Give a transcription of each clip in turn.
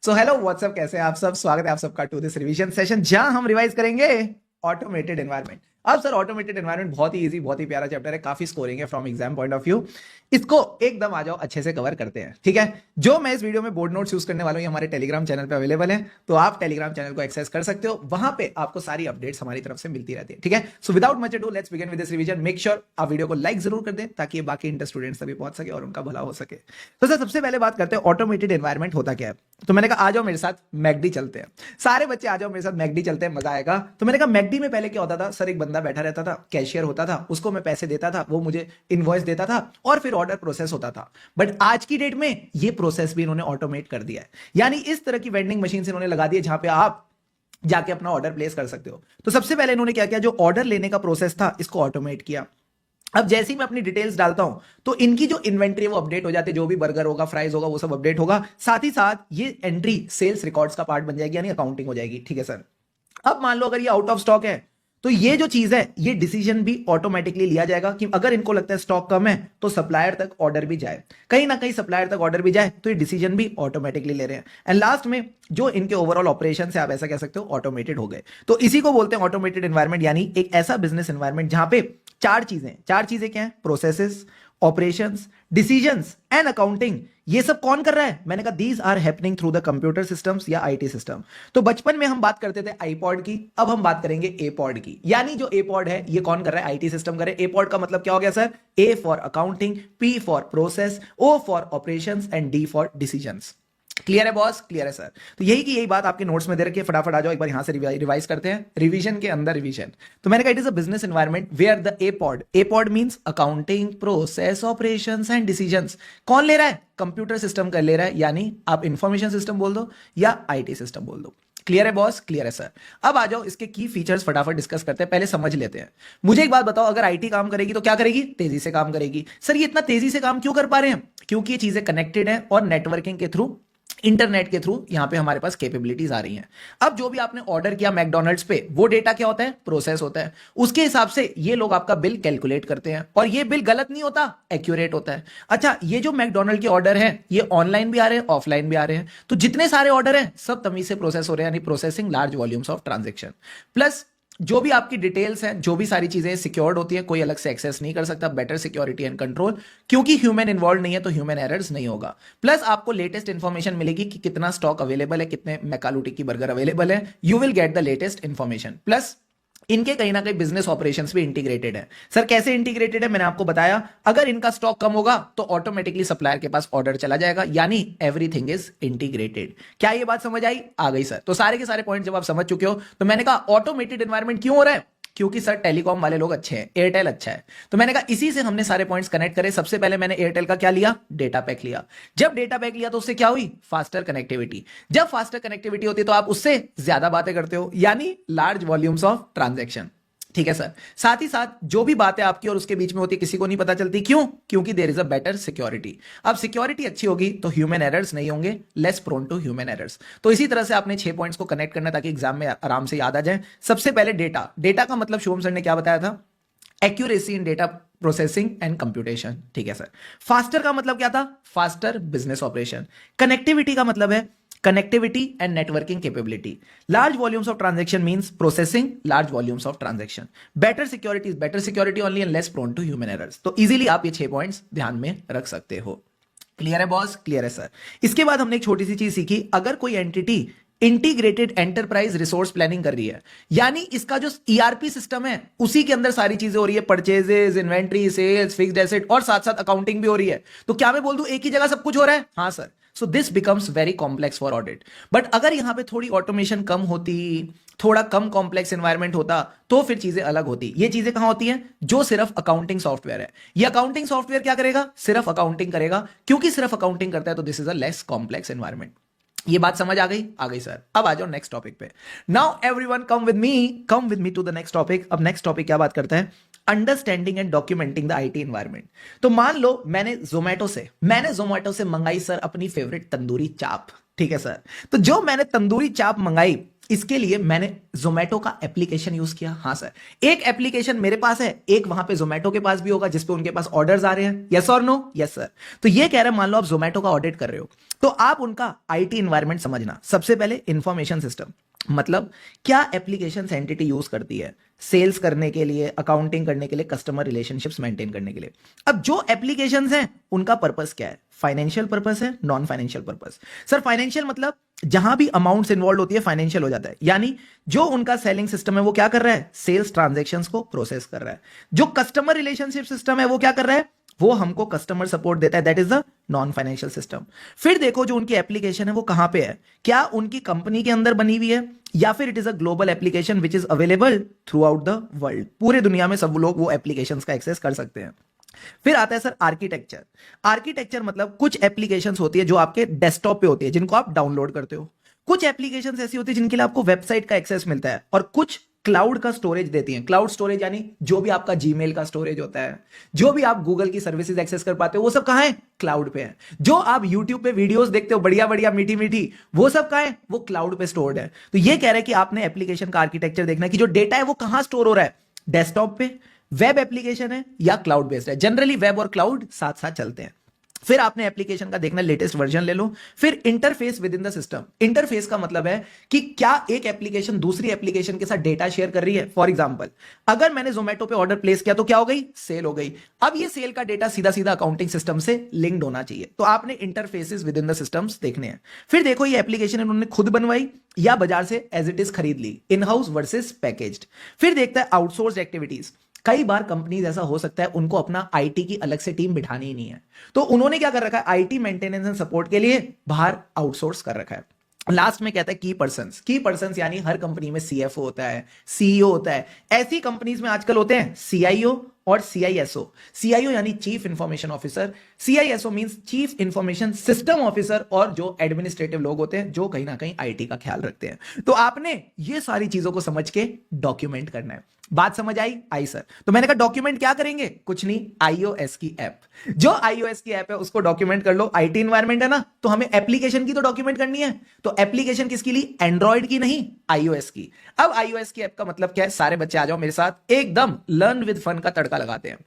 So hello what's up, कैसे हैं आप सब। स्वागत है आप सबका टू दिस रिवीजन सेशन, जहां हम रिवाइज करेंगे ऑटोमेटेड एनवायरनमेंट। अब सर ऑटोमेटेड एनवायरनमेंट बहुत ही इजी, बहुत ही प्यारा चैप्टर है, काफी स्कोरिंग है from exam point of view. इसको एकदम आ जाओ अच्छे से कवर करते हैं, ठीक है। जो मैं इस वीडियो में बोर्ड नोट्स यूज करने वाला हूं, ये हमारे टेलीग्राम चैनल पे अवेलेबल है, तो आप टेलीग्राम चैनल को एक्सेस कर सकते हो। वहां पे आपको सारी अपडेट्स हमारी तरफ से मिलती रहती है, ठीक है। So without much ado let's begin with this revision. Make sure आप वीडियो को लाइक जरूर कर दें ताकि बाकी इंटर स्टूडेंट्स तक भी पहुंच सके और उनका भला हो सके। तो सर सबसे पहले बात करते हैं ऑटोमेटेड एनवायरनमेंट होता क्या है। तो मैंने कहा आ जाओ मेरे साथ मैकडी चलते हैं, सारे बच्चे आ जाओ मेरे साथ मैकडी चलते हैं, मजा आएगा। तो मैंने कहा मैकडी में पहले क्या होता था सर, एक बंदा बैठा रहता था, कैशियर होता था, उसको मैं पैसे देता था, वो मुझे इनवॉइस देता था और फिर ऑर्डर प्रोसेस होता था। बट आज की डेट में ये प्रोसेस भी इन्होंने ऑटोमेट कर दिया है, यानी इस तरह की वेंडिंग मशीन इन्होंने लगा दी है जहां पे आप जाके अपना ऑर्डर प्लेस कर सकते हो। तो सबसे पहले इन्होंने क्या किया, जो ऑर्डर लेने का प्रोसेस था इसको ऑटोमेट किया। अब जैसे ही मैं अपनी डिटेल्स डालता हूं तो इनकी जो इन्वेंट्री है वो अपडेट हो जाती है, जो भी बर्गर होगा, फ्राइज होगा, वो सब अपडेट होगा। साथ ही साथ ये एंट्री सेल्स रिकॉर्ड्स का पार्ट बन जाएगी, यानी अकाउंटिंग हो जाएगी, ठीक है सर। अब मान लो अगर ये आउट ऑफ स्टॉक है तो ये जो चीज है ये डिसीजन भी ऑटोमेटिकली लिया जाएगा कि अगर इनको लगता है स्टॉक कम है तो सप्लायर तक ऑर्डर भी जाए, कहीं ना कहीं सप्लायर तक ऑर्डर भी जाए, तो ये डिसीजन भी ऑटोमेटिकली ले रहे हैं। एंड लास्ट में जो इनके ओवरऑल ऑपरेशन है, आप ऐसा कह सकते हो ऑटोमेटेड हो गए। तो इसी को बोलते हैं ऑटोमेटेड एनवायरमेंट, यानी एक ऐसा बिजनेस एनवायरमेंट जहां पे चार चीजें क्या है, processes, operations, decisions and accounting. ये सब कौन कर रहा है, मैंने कहा these are happening through the computer systems या आईटी सिस्टम। तो बचपन में हम बात करते थे आईपॉड की, अब हम बात करेंगे एपॉड की। यानी जो एपॉड है ये कौन कर रहा है, आईटी सिस्टम कर रहा है। एपॉड का मतलब क्या हो गया sir, A for accounting, P for process, O for operations and D for decisions. Clear है बॉस, क्लियर है सर। तो यही की यही बात आपके नोट्स में दे रखी है, फटाफट आ जाओ एक बार यहां से रिवाइज करते हैं, रिवीजन के अंदर रिवीजन। तो मैंने कहा it is a business environment where the APOD means accounting, process, operations and decisions. कौन ले रहा है, कंप्यूटर सिस्टम कर ले रहा है, यानी आप इंफॉर्मेशन सिस्टम बोल दो या आईटी सिस्टम बोल दो। क्लियर है बॉस, क्लियर है सर। अब आ जाओ इसके की फीचर्स फटाफट डिस्कस करते हैं, पहले समझ लेते हैं। मुझे एक बात बताओ, अगर आईटी काम करेगी तो क्या करेगी, तेजी से काम करेगी। सर ये इतना तेजी से काम क्यों कर पा रहे हैं, क्योंकि ये चीजें कनेक्टेड है और नेटवर्किंग के थ्रू, इंटरनेट के थ्रू यहां पे हमारे पास कैपेबिलिटीज आ रही हैं। अब जो भी आपने ऑर्डर किया मैकडॉनल्ड्स पे, वो डेटा क्या होता है, प्रोसेस होता है। उसके हिसाब से ये लोग आपका बिल कैलकुलेट करते हैं और ये बिल गलत नहीं होता, एक्यूरेट होता है। अच्छा, ये जो मैकडॉनल्ड के ऑर्डर हैं ये ऑनलाइन भी आ रहे हैं, ऑफलाइन भी आ रहे हैं। तो जितने सारे ऑर्डर हैं सब तमीज से प्रोसेस हो रहे हैं, यानी processing large volumes of transaction. Plus जो भी आपकी डिटेल्स हैं, जो भी सारी चीजें सिक्योर्ड होती है, कोई अलग से एक्सेस नहीं कर सकता, बेटर सिक्योरिटी एंड कंट्रोल, क्योंकि ह्यूमन इन्वॉल्व नहीं है तो ह्यूमन एरर्स नहीं होगा। प्लस आपको लेटेस्ट इंफॉर्मेशन मिलेगी कि कितना स्टॉक अवेलेबल है, कितने मैकालूटी की बर्गर अवेलेबल है, you will get the latest information. Plus इनके कहीं ना कहीं बिजनेस ऑपरेशंस भी इंटीग्रेटेड है। सर कैसे इंटीग्रेटेड है, मैंने आपको बताया, अगर इनका स्टॉक कम होगा तो ऑटोमेटिकली सप्लायर के पास ऑर्डर चला जाएगा, यानी एवरीथिंग इज इंटीग्रेटेड। क्या ये बात समझ आई, आ गई सर। तो सारे के सारे पॉइंट जब आप समझ चुके हो, तो मैंने कहा ऑटोमेटेड एनवायरनमेंट क्यों हो रहा है, क्योंकि सर टेलीकॉम वाले लोग अच्छे हैं, एयरटेल अच्छा है। तो मैंने कहा इसी से हमने सारे पॉइंट्स कनेक्ट करे। सबसे पहले मैंने एयरटेल का क्या लिया, डेटा पैक लिया। जब डेटा पैक लिया तो उससे क्या हुई, फास्टर कनेक्टिविटी। जब फास्टर कनेक्टिविटी होती है तो आप उससे ज्यादा बातें करते हो, यानी लार्ज वॉल्यूम्स ऑफ ट्रांजेक्शन, ठीक है सर। साथ ही साथ जो भी बातें आपकी और उसके बीच में होती है किसी को नहीं पता चलती, क्यों, क्योंकि there is a better security. अब सिक्योरिटी अच्छी होगी तो ह्यूमन एरर्स नहीं होंगे, less prone to human errors. तो इसी तरह से आपने 6 पॉइंट्स को कनेक्ट करना ताकि एग्जाम में आराम से याद आ जाए। सबसे पहले डेटा, डेटा का मतलब शुभम सर ने क्या बताया था, accuracy in data processing and computation, ठीक है सर। फास्टर का मतलब क्या था, फास्टर बिजनेस ऑपरेशन। कनेक्टिविटी का मतलब है connectivity and networking capability. Large volumes of transaction means processing large volumes of transaction. Better security is better security only and less prone to human errors. तो easily आप ये 6 points ध्यान में रख सकते हो। क्लियर है बॉस, क्लियर है सर। इसके बाद हमने एक छोटी सी चीज सीखी, अगर कोई entity integrated enterprise resource planning कर रही है, यानी इसका जो ईआरपी सिस्टम है उसी के अंदर सारी चीजें हो रही है, purchases, inventory, sales, fixed asset और साथ साथ अकाउंटिंग भी हो रही है, तो क्या मैं बोल दूं एक ही जगह सब कुछ हो रहा है, हाँ sir. So this becomes very complex for audit. But अगर यहां पे थोड़ी ऑटोमेशन कम होती, थोड़ा कम कॉम्प्लेक्स एनवायरनमेंट होता, तो फिर चीजें अलग होती। ये चीजें कहां होती हैं, जो सिर्फ अकाउंटिंग सॉफ्टवेयर है। ये अकाउंटिंग सॉफ्टवेयर क्या करेगा, सिर्फ अकाउंटिंग करेगा, क्योंकि सिर्फ अकाउंटिंग करता है तो this is a less complex environment. ये बात समझ आ गई, आ गई सर। अब आ जाओ नेक्स्ट टॉपिक पे। Now everyone come with me to the next topic. अब नेक्स्ट टॉपिक क्या बात करता है, understanding and documenting the IT environment. तो मान लो मैंने जोमेटो से मंगाई सर अपनी फेवरेट तंदूरी चाप, ठीक है सर। तो जो मैंने तंदूरी चाप मंगाई, इसके लिए मैंने जोमेटो का एप्लीकेशन यूज किया। हाँ सर, एक एप्लीकेशन मेरे पास है, एक वहां पे जोमेटो के पास भी होगा जिसपे उनके पास ऑर्डर्स आ रहे हैं। यस और नो? Yes sir. तो ये कह रहे हैं मान लो आप जोमेटो का ऑडिट कर रहे हो, तो आप उनका आईटी इन्वायरमेंट समझना। सबसे पहले इंफॉर्मेशन सिस्टम, मतलब क्या एप्लीकेशन एंटिटी यूज करती है सेल्स करने के लिए, अकाउंटिंग करने के लिए, कस्टमर रिलेशनशिप्स मेंटेन करने के लिए। अब जो एप्लीकेशंस हैं उनका पर्पस क्या है? फाइनेंशियल पर्पस है, non financial purpose. Sir financial मतलब जहां भी अमाउंट्स इन्वॉल्व होती है फाइनेंशियल हो जाता है, यानी जो उनका सेलिंग सिस्टम है वो क्या कर रहा है? सेल्स ट्रांजैक्शंस को प्रोसेस कर रहा है। जो कस्टमर रिलेशनशिप सिस्टम है वो क्या कर रहा है? वो हमको कस्टमर सपोर्ट देता है, that is the non financial system. फिर देखो जो उनकी एप्लीकेशन है वो कहां पे है, क्या उनकी कंपनी के अंदर बनी हुई है या फिर it is a global application which is available through out the world, पूरे दुनिया में सब लोग वो एप्लीकेशंस का एक्सेस कर सकते हैं। फिर आता है सर आर्किटेक्चर। आर्किटेक्चर मतलब कुछ एप्लीकेशंस होती है जो आपके डेस्कटॉप पे होती है जिनको आप डाउनलोड करते हो, कुछ एप्लीकेशंस ऐसी होती है जिनके लिए आपको वेबसाइट का एक्सेस मिलता है, और कुछ क्लाउड का स्टोरेज देती हैं। क्लाउड स्टोरेज यानी जो भी आपका जीमेल का स्टोरेज होता है, जो भी आप गूगल की सर्विसेज एक्सेस कर पाते हो, वो सब कहां है? क्लाउड पे है। जो आप यूट्यूब पे वीडियोस देखते हो बढ़िया बढ़िया मीठी मीठी, वो सब कहां है? वो क्लाउड पे स्टोर्ड है। तो ये कह रहे हैं कि आपने एप्लीकेशन का आर्किटेक्चर देखना है कि जो डेटा है वो कहां स्टोर हो रहा है, डेस्कटॉप पे, वेब एप्लीकेशन है या क्लाउड बेस्ड है। जनरली वेब और क्लाउड साथ साथ चलते हैं। फिर आपने एप्लीकेशन का देखना, लेटेस्ट वर्जन ले लो। फिर interface with in the system. Interface का मतलब है कि क्या एक एप्लीकेशन दूसरी एप्लीकेशन के साथ डेटा शेयर कर रही है। फॉर एग्जांपल, अगर मैंने जोमेटो पे ऑर्डर प्लेस किया तो क्या हो गई? सेल हो गई। अब ये सेल का डेटा सीधा सीधा अकाउंटिंग सिस्टम से लिंक्ड होना चाहिए, तो आपने interfaces with in the systems देखने हैं। फिर देखो ये एप्लीकेशन इन्होंने खुद बनवाई या बाजार से एज इट इज खरीद ली, इन हाउस वर्सेस पैकेज्ड। फिर देखता है आउटसोर्स एक्टिविटीज। कई बार कंपनीज ऐसा हो सकता है उनको अपना आईटी की अलग से टीम बिठानी ही नहीं है, तो उन्होंने क्या कर रखा है? आईटी मेंटेनेंस एंड सपोर्ट के लिए बाहर आउटसोर्स कर रखा है। लास्ट में कहता है की पर्संस। की पर्संस यानी हर कंपनी में सीएफओ होता है, सीईओ होता है। ऐसी कंपनीज में आजकल होते हैं सीआईओ और सीआईएसओ। सीआईओ यानी chief information officer, CISO means chief information system officer, और जो एडमिनिस्ट्रेटिव लोग होते हैं जो कहीं ना कहीं आईटी का ख्याल रखते हैं। तो आपने ये सारी चीजों को समझ के डॉक्यूमेंट करना है। बात समझ आई? आई सर। तो मैंने कहा डॉक्यूमेंट क्या करेंगे? कुछ नहीं, आईओएस की ऐप। जो आईओएस की ऐप है उसको डॉक्यूमेंट कर लो। आईटी इन्वायरमेंट है ना, तो हमें एप्लीकेशन की तो डॉक्यूमेंट करनी है। तो एप्लीकेशन किसकी ली? एंड्रॉइड की नहीं, आईओएस की। अब आईओएस की ऐप का मतलब क्या है? सारे बच्चे आ जाओ मेरे साथ, एकदम लर्न विद फन का तड़का लगाते हैं।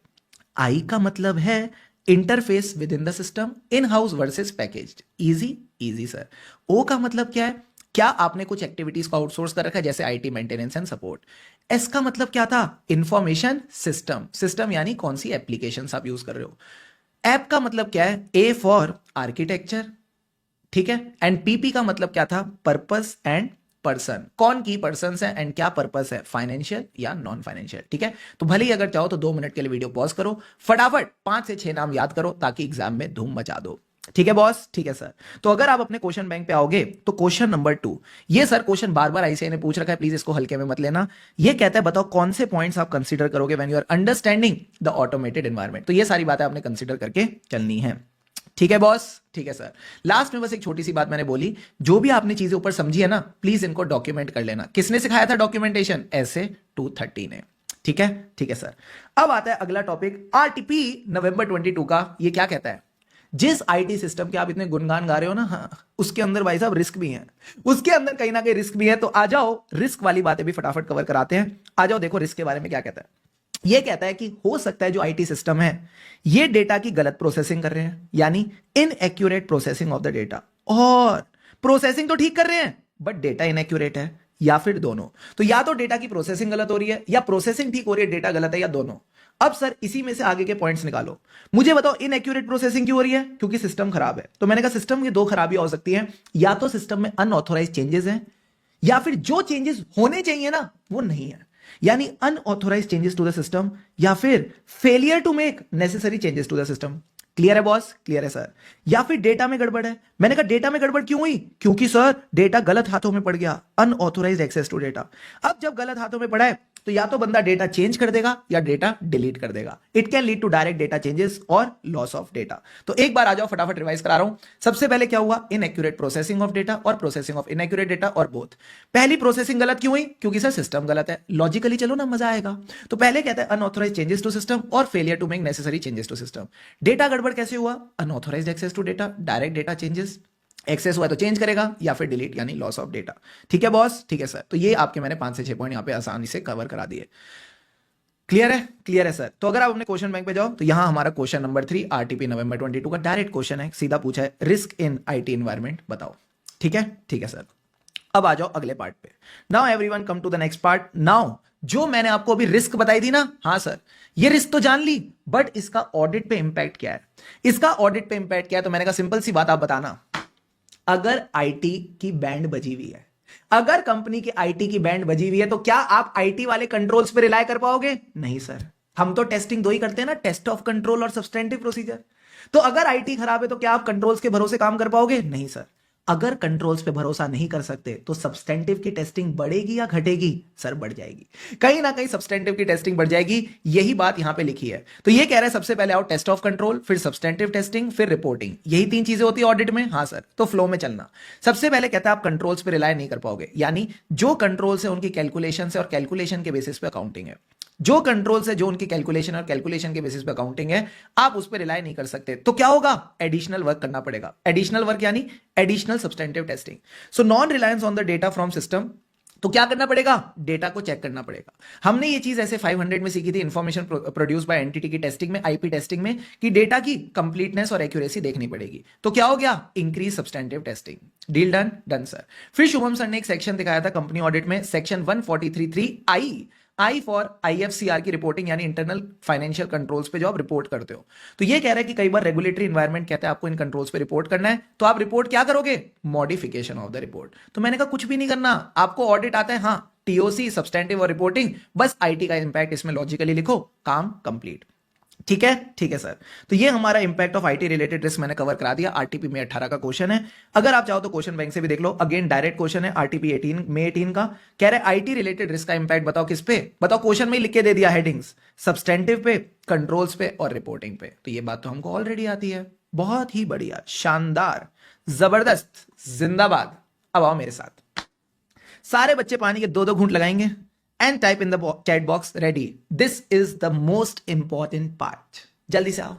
आई का मतलब है interface with in the system, in house versus packaged. Easy easy sir. O का मतलब क्या है? क्या आपने कुछ एक्टिविटीज को आउटसोर्स कर रखा है, जैसे IT maintenance and support. S का मतलब क्या था? Information system. सिस्टम यानी कौन सी एप्लीकेशन आप यूज कर रहे हो। ऐप का मतलब क्या है? ए फॉर आर्किटेक्चर, ठीक है। एंड पीपी का मतलब क्या था? Purpose and person. कौन की पर्सन है एंड क्या पर्पस है, फाइनेंशियल या नॉन फाइनेंशियल, ठीक है। तो भले ही अगर चाहो तो 2 मिनट के लिए वीडियो पॉज करो, फटाफट 5 से 6 नाम याद करो ताकि एग्जाम में धूम मचा दो। ठीक है बॉस? ठीक है सर। तो अगर आप अपने क्वेश्चन बैंक पे आओगे तो क्वेश्चन नंबर 2, ये सर क्वेश्चन बार बार आईसीआई ने पूछ रखा है, प्लीज इसको हल्के में मत लेना। ये कहता है बताओ कौन से पॉइंट्स आप कंसीडर करोगे when you are understanding the automated environment. तो ये सारी बातें आपने कंसीडर करके चलनी है। ठीक है बॉस? ठीक है सर। लास्ट में बस एक छोटी सी बात मैंने बोली, जो भी आपने चीजें ऊपर समझी है ना, प्लीज इनको डॉक्यूमेंट कर लेना। किसने सिखाया था डॉक्यूमेंटेशन? ऐसे 230 ने। ठीक है? ठीक है सर। अब आता है अगला टॉपिक, आरटीपी नवंबर 22 का। ये क्या कहता है? जिस आईटी सिस्टम के आप इतने गुणगान गा रहे हो ना, हाँ, उसके अंदर भाई साहब रिस्क भी है, उसके अंदर कहीं ना कहीं रिस्क भी है। तो आ जाओ रिस्क वाली बातें भी फटाफट कवर कराते हैं। आ जाओ, देखो रिस्क के बारे में क्या कहता है। ये कहता है कि हो सकता है जो आईटी सिस्टम है ये डेटा की गलत प्रोसेसिंग कर रहे हैं, यानी inaccurate processing of the data, और प्रोसेसिंग तो ठीक कर रहे हैं बट डेटा इनएक्यूरेट है, या फिर दोनों। तो या तो डेटा की प्रोसेसिंग गलत हो रही है या प्रोसेसिंग ठीक हो रही है, डेटा गलत है, या दोनों। अब सर इसी में से आगे के पॉइंट्स निकालो। मुझे बताओ इनएक्यूरेट प्रोसेसिंग क्यों हो रही है? क्योंकि सिस्टम खराब है। तो मैंने कहा सिस्टम की 2 खराबियां हो सकती हैं, या तो सिस्टम में अनऑथोराइज चेंजेस हैं, या फिर जो चेंजेस होने चाहिए ना वो नहीं है, यानी unauthorised changes to the system, या फिर failure to make necessary changes to the system. Clear है बॉस? क्लियर है सर। या फिर डेटा में गड़बड़ है। मैंने कहा डेटा में गड़बड़ क्यों हुई? क्योंकि सर डेटा गलत हाथों में पड़ गया, अनऑथोराइज एक्सेस टू डेटा। अब जब गलत हाथों में पड़ा है तो या तो बंदा डेटा चेंज कर देगा या डेटा डिलीट कर देगा। It can lead to direct data changes और लॉस ऑफ डेटा। तो एक बार आ जाओ, फटाफट रिवाइज करा रहा हूं। सबसे पहले क्या हुआ? इनएक्यूरेट प्रोसेसिंग ऑफ डेटा और प्रोसेसिंग ऑफ इनएक्यूरेट डेटा, और बोथ। पहली प्रोसेसिंग गलत क्यों हुई? क्योंकि सर सिस्टम गलत है। लॉजिकली चलो ना, मजा आएगा। तो पहले कहता है अनऑथोराइज चेंजेस टू सिस्टम और failure to make necessary changes to system. Data गड़बड़ कैसे हुआ? Unauthorised access to data, direct data changes. Access हुआ है तो चेंज करेगा, या फिर डिलीट यानी लॉस ऑफ डेटा। ठीक है बॉस, ठीक है सर। तो ये आपके मैंने 5 से 6 पॉइंट यहाँ पे आसानी से कवर करा दिए। क्लियर है? क्लियर है सर। तो अगर आप अपने क्वेश्चन बैंक पे जाओ तो यहां हमारा क्वेश्चन नंबर 3 आरटीपी नवंबर 22 का डायरेक्ट क्वेश्चन है, सीधा पूछा है रिस्क इन आईटी एनवायरनमेंट बताओ। ठीक है, ठीक है सर। अब आ जाओ अगले पार्ट पे। Now everyone come to the next part. Now जो मैंने आपको अभी रिस्क बताई थी ना, हाँ सर, ये रिस्क तो जान ली, बट इसका ऑडिट पे इंपैक्ट क्या है? इसका ऑडिट पे इंपैक्ट क्या है? तो मैंने कहा सिंपल सी बात आप बताना। अगर आईटी की बैंड बजी हुई है, अगर कंपनी की आईटी की बैंड बजी हुई है, तो क्या आप आईटी वाले कंट्रोल्स पे रिलाय कर पाओगे? नहीं सर। हम तो टेस्टिंग दो ही करते हैं ना, टेस्ट ऑफ कंट्रोल और सब्सटेंटिव प्रोसीजर। तो अगर आईटी खराब है तो क्या आप कंट्रोल्स के भरोसे काम कर पाओगे? नहीं सर। अगर कंट्रोल्स पे भरोसा नहीं कर सकते तो सब्सटेंटिव की टेस्टिंग बढ़ेगी या घटेगी? सर बढ़ जाएगी, कहीं ना कहीं सब्सटेंटिव की टेस्टिंग बढ़ जाएगी। यही बात यहां पे लिखी है। तो ये कह रहा है सबसे पहले आओ टेस्ट ऑफ कंट्रोल, फिर सब्सटेंटिव टेस्टिंग, फिर रिपोर्टिंग। यही 3 चीजें होती है ऑडिट में। हाँ सर। तो फ्लो में चलना। सबसे पहले कहता है आप कंट्रोल्स पे रिलाय नहीं कर पाओगे, यानी जो कंट्रोल्स है उनकी कैलकुलेशन से और कैलकुलेशन के बेसिस पे अकाउंटिंग है। जो कंट्रोल से जो उनकी कैलकुलेशन और कैलकुलेशन के बेसिस पे अकाउंटिंग है, आप उस पर रिलाय नहीं कर सकते। तो क्या होगा? एडिशनल वर्क करना पड़ेगा। एडिशनल वर्क यानी additional substantive testing. So non reliance on the data from system. तो क्या करना पड़ेगा? डेटा को चेक करना पड़ेगा। हमने ये चीज ऐसे 500 में सीखी थी, इंफॉर्मेशन प्रोड्यूस बाय एंटिटी की टेस्टिंग में, आईपी टेस्टिंग में, कि डेटा की कंप्लीटनेस और एक्यूरेसी देखनी पड़ेगी। तो क्या हो गया? Increase substantive testing. Deal done? Done sir. फिर शुभम सर ने एक सेक्शन दिखाया था कंपनी ऑडिट में, सेक्शन 143(3) आई फॉर आईएफसीआर की रिपोर्टिंग, यानी इंटरनल फाइनेंशियल कंट्रोल्स पे जो आप रिपोर्ट करते हो। तो ये कह रहा है कि कई बार रेगुलेटरी एनवायरनमेंट कहता है आपको इन कंट्रोल्स पे रिपोर्ट करना है, तो आप रिपोर्ट क्या करोगे? Modification of the report. तो मैंने कहा कुछ भी नहीं करना, आपको ऑडिट आता है, हाँ, टीओसी, सब्सटेंटिव और रिपोर्टिंग, बस आईटी का इंपैक्ट इसमें लॉजिकली लिखो, काम कंप्लीट। ठीक है, ठीक है सर। तो ये हमारा impact of IT related risk मैंने कवर करा दिया। आरटीपी में 18 का क्वेश्चन है, अगर आप चाहो तो क्वेश्चन बैंक से भी देख लो। अगेन डायरेक्ट क्वेश्चन है, आरटीपी 18 में 18 का कह रहे आईटी रिलेटेड रिस्क का इंपैक्ट बताओ किस पे? बताओ, क्वेश्चन में ही लिख के दे दिया हेडिंग्स, सब्सटेंटिव पे, कंट्रोल्स पे और रिपोर्टिंग पे। तो ये बात तो हमको ऑलरेडी आती है। बहुत ही बढ़िया, शानदार, जबरदस्त, जिंदाबाद। अब आओ मेरे साथ, सारे बच्चे पानी के 2-2 घूंट लगाएंगे and type in the chat box ready. This is the most important part. जल्दी से आओ।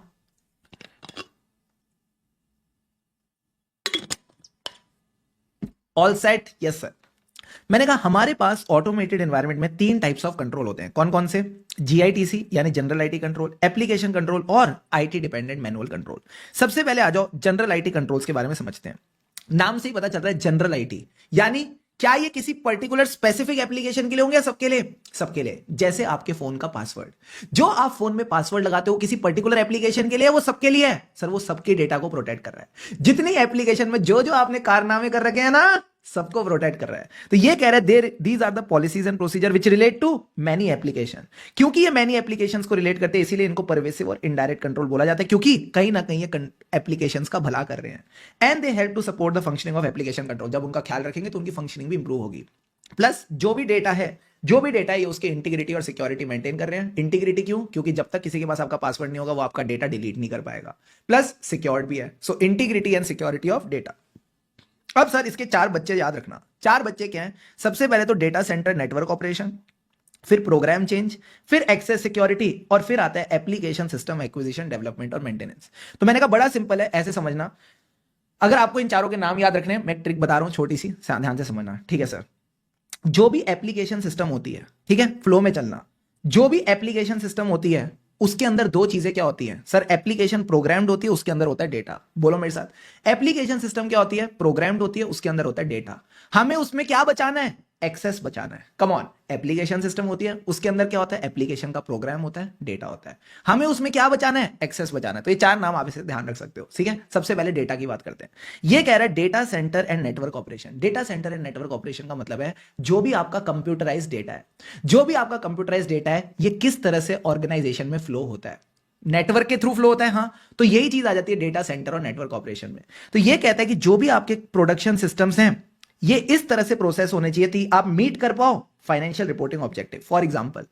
All set? Yes sir. मैंने कहा हमारे पास ऑटोमेटेड एनवायरनमेंट में 3 टाइप्स ऑफ कंट्रोल होते हैं। कौन कौन से? जीआईटीसी यानी general IT control, application control और आईटी डिपेंडेंट मैनुअल कंट्रोल। सबसे पहले आ जाओ जनरल आईटी कंट्रोल्स के बारे में समझते हैं। नाम से ही पता चल रहा है जनरल आईटी, यानी क्या ये किसी पर्टिकुलर स्पेसिफिक एप्लीकेशन के लिए होंगे या सबके लिए? सबके लिए। जैसे आपके फोन का पासवर्ड, जो आप फोन में पासवर्ड लगाते हो किसी पर्टिकुलर एप्लीकेशन के लिए, वो सबके लिए है सर। वो सबके डेटा को प्रोटेक्ट कर रहा है। जितनी एप्लीकेशन में जो जो आपने कारनामे कर रखे हैं ना, सबको प्रोटेक्ट कर रहा है। तो ये कह रहा है there these are the policies and procedure which relate to many application. क्योंकि ये मैनी एप्लीकेशंस को रिलेट करते हैं, इसीलिए इनको परवेसिव और इनडायरेक्ट कंट्रोल बोला जाता है, क्योंकि कहीं ना कहीं ये एप्लीकेशंस का भला कर रहे हैं। And they help to support the functioning of application control. जब उनका ख्याल रखेंगे तो उनकी फंक्शनिंग भी इंप्रूव होगी। प्लस जो भी डेटा है ये उसके इंटीग्रिटी और सिक्योरिटी मेंटेन कर रहे हैं। इंटीग्रिटी क्यों? क्योंकि जब तक किसी के पास आपका पासवर्ड नहीं होगा वो आपका डेटा डिलीट नहीं कर पाएगा। प्लस सिक्योर्ड भी है। So integrity and security of data. अब सर इसके 4 बच्चे याद रखना। 4 बच्चे क्या हैं? सबसे पहले तो डेटा सेंटर नेटवर्क ऑपरेशन, फिर प्रोग्राम चेंज, फिर एक्सेस सिक्योरिटी, और फिर आता है एप्लीकेशन सिस्टम एक्विजिशन, डेवलपमेंट और मेंटेनेंस। तो मैंने कहा बड़ा सिंपल है, ऐसे समझना। अगर आपको इन चारों के नाम याद रखने हैं, मैं एक ट्रिक बता रहा हूं छोटी सी, ध्यान से समझना। ठीक है सर। जो भी एप्लीकेशन सिस्टम होती है, ठीक है, फ्लो में चलना, जो भी एप्लीकेशन सिस्टम होती है उसके अंदर 2 चीजें क्या होती हैं सर? एप्लीकेशन प्रोग्राम्ड होती है, उसके अंदर होता है डेटा। बोलो मेरे साथ, एप्लीकेशन सिस्टम क्या होती है? प्रोग्राम्ड होती है, उसके अंदर होता है डेटा। हमें उसमें क्या बचाना है? एक्सेस बचाना है। Come on. एप्लीकेशन सिस्टम होती है, उसके अंदर क्या होता है? एप्लीकेशन का प्रोग्राम होता है, डेटा होता है। हमें उसमें क्या बचाना है? एक्सेस बचाना है। तो ये 4 नाम आप इसे ध्यान रख सकते हो। ठीक है, सबसे पहले डेटा की बात करते हैं। ये कह रहा है data centre and network operation. Data centre and network operation का मतलब है जो भी आपका कंप्यूटराइज डेटा है, जो भी आपका कंप्यूटराइज डेटा है, ये किस तरह से ऑर्गेनाइजेशन में फ्लो होता है? नेटवर्क के थ्रू फ्लो होता है। हाँ, तो यही चीज आ जाती है डेटा सेंटर और नेटवर्क ऑपरेशन में। तो ये कहता है कि जो भी आपके प्रोडक्शन सिस्टम्स हैं, ये इस तरह से प्रोसेस होने चाहिए थी आप मीट कर पाओ financial reporting objective. For example,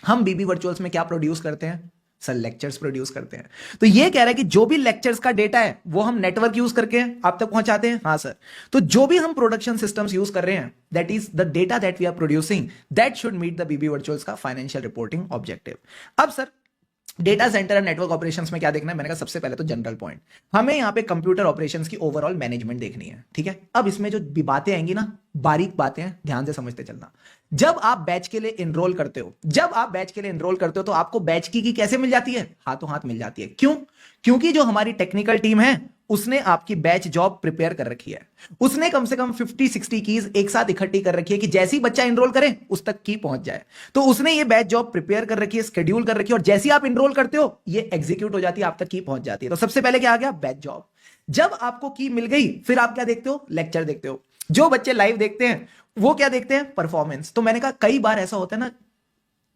हम बीबी वर्चुअल्स में क्या प्रोड्यूस करते हैं सर? लेक्चर्स प्रोड्यूस करते हैं। तो ये कह रहा है कि जो भी लेक्चर्स का डेटा है वो हम नेटवर्क यूज करके आप तक पहुंचाते हैं। हाँ सर। तो जो भी हम प्रोडक्शन सिस्टम्स यूज कर रहे हैं, that is the data that we are producing, that should meet the BB virtuals का फाइनेंशियल रिपोर्टिंग ऑब्जेक्टिव। अब सर डेटा सेंटर और नेटवर्क ऑपरेशंस में क्या देखना है? मैंने कहा सबसे पहले तो जनरल पॉइंट, हमें यहाँ पे कंप्यूटर ऑपरेशंस की ओवरऑल मैनेजमेंट देखनी है, ठीक है। अब इसमें जो भी बातें आएंगी ना, बारीक बातें हैं, ध्यान से समझते चलना। जब आप बैच के लिए एनरोल करते हो, जब आप बैच के लिए एनरोल करते हो तो आपको बैच की कैसे मिल जाती है? हाथों हाथ मिल जाती है। क्यों? क्योंकि जो हमारी टेक्निकल टीम है उसने आपकी बैच जॉब प्रिपेयर कर रखी है। उसने कम से कम 50-60 कीज एक साथ इकट्ठी कर रखी है कि जैसे ही बच्चा एनरोल करे उस तक की पहुंच जाए। तो उसने ये बैच जॉब प्रिपेयर कर रखी है, शेड्यूल कर रखी है, और जैसे ही आप एनरोल करते हो ये एग्जीक्यूट हो जाती है, आप तक की पहुंच जाती है। तो सबसे पहले क्या आ गया? Batch job. जब आपको की मिल गई फिर आप क्या देखते हो? लेक्चर देखते हो। जो बच्चे लाइव देखते हैं वो क्या देखते हैं? परफॉर्मेंस। तो मैंने कहा कई बार ऐसा होता है ना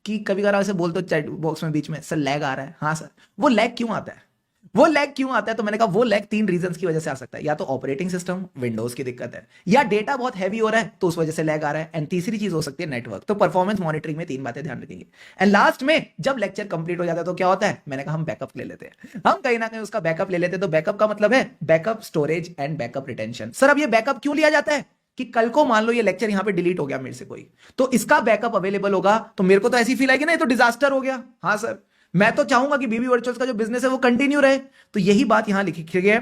कि कभी कभार ऐसे बोलते हो चैट बॉक्स में बीच में, सर लैग आ रहा है। हाँ सर, वो लैग क्यों आता है? वो लैग क्यों आता है? तो मैंने कहा वो लैग 3 रीजंस की वजह से आ सकता है। या तो ऑपरेटिंग सिस्टम विंडोज की दिक्कत है, या डेटा बहुत हैवी हो रहा है तो उस वजह से लैग आ रहा है, एंड तीसरी चीज हो सकती है नेटवर्क। तो परफॉर्मेंस मॉनिटरिंग में 3 बातें ध्यान रखेंगे। एंड लास्ट में जब लेक्चर कंप्लीट हो जाता है तो क्या होता है? मैंने कहा हम बैकअप ले लेते हैं, हम कहीं ना कहीं उसका बैकअप ले लेते हैं। तो बैकअप का मतलब है backup storage and backup retention. Sir अब ये बैकअप क्यों लिया जाता है? कि कल को मान लो ये लेक्चर यहां पे डिलीट हो गया मेरे से कोई, तो इसका बैकअप अवेलेबल होगा। तो मेरे को तो ऐसी फील आएगी ना ये तो डिजास्टर हो गया। हाँ सर, मैं तो चाहूंगा कि बीबी वर्चुअल्स का जो बिजनेस है वो कंटिन्यू रहे। तो यही बात यहां लिखी है।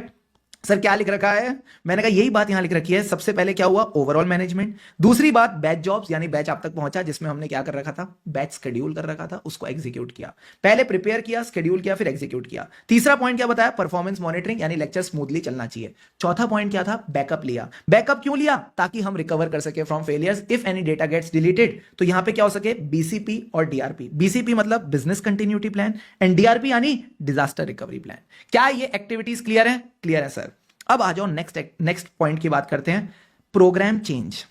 सर क्या लिख रखा है? मैंने कहा यही बात यहां लिख रखी है। सबसे पहले क्या हुआ? Overall management. दूसरी बात बैच जॉब्स, यानी बैच आप तक पहुंचा जिसमें हमने क्या कर रखा था? बैच शेड्यूल कर रखा था, उसको एग्जीक्यूट किया। पहले प्रिपेयर किया, शेड्यूल किया, फिर एग्जीक्यूट किया। तीसरा पॉइंट क्या बताया? परफॉर्मेंस मॉनिटरिंग, यानी लेक्चर स्मूथली चलना चाहिए। चौथा पॉइंट क्या था? बैकअप लिया। बैकअप क्यों लिया? ताकि हम रिकवर कर सके from failures if any data gets deleted. तो यहां पे क्या हो सके? बीसीपी और डीआरपी। बीसीपी मतलब business continuity plan, and DRP यानी डिजास्टर रिकवरी प्लान। क्या ये एक्टिविटीज क्लियर है? क्लियर है सर। अब आ जाओ नेक्स्ट पॉइंट की बात करते हैं, program change.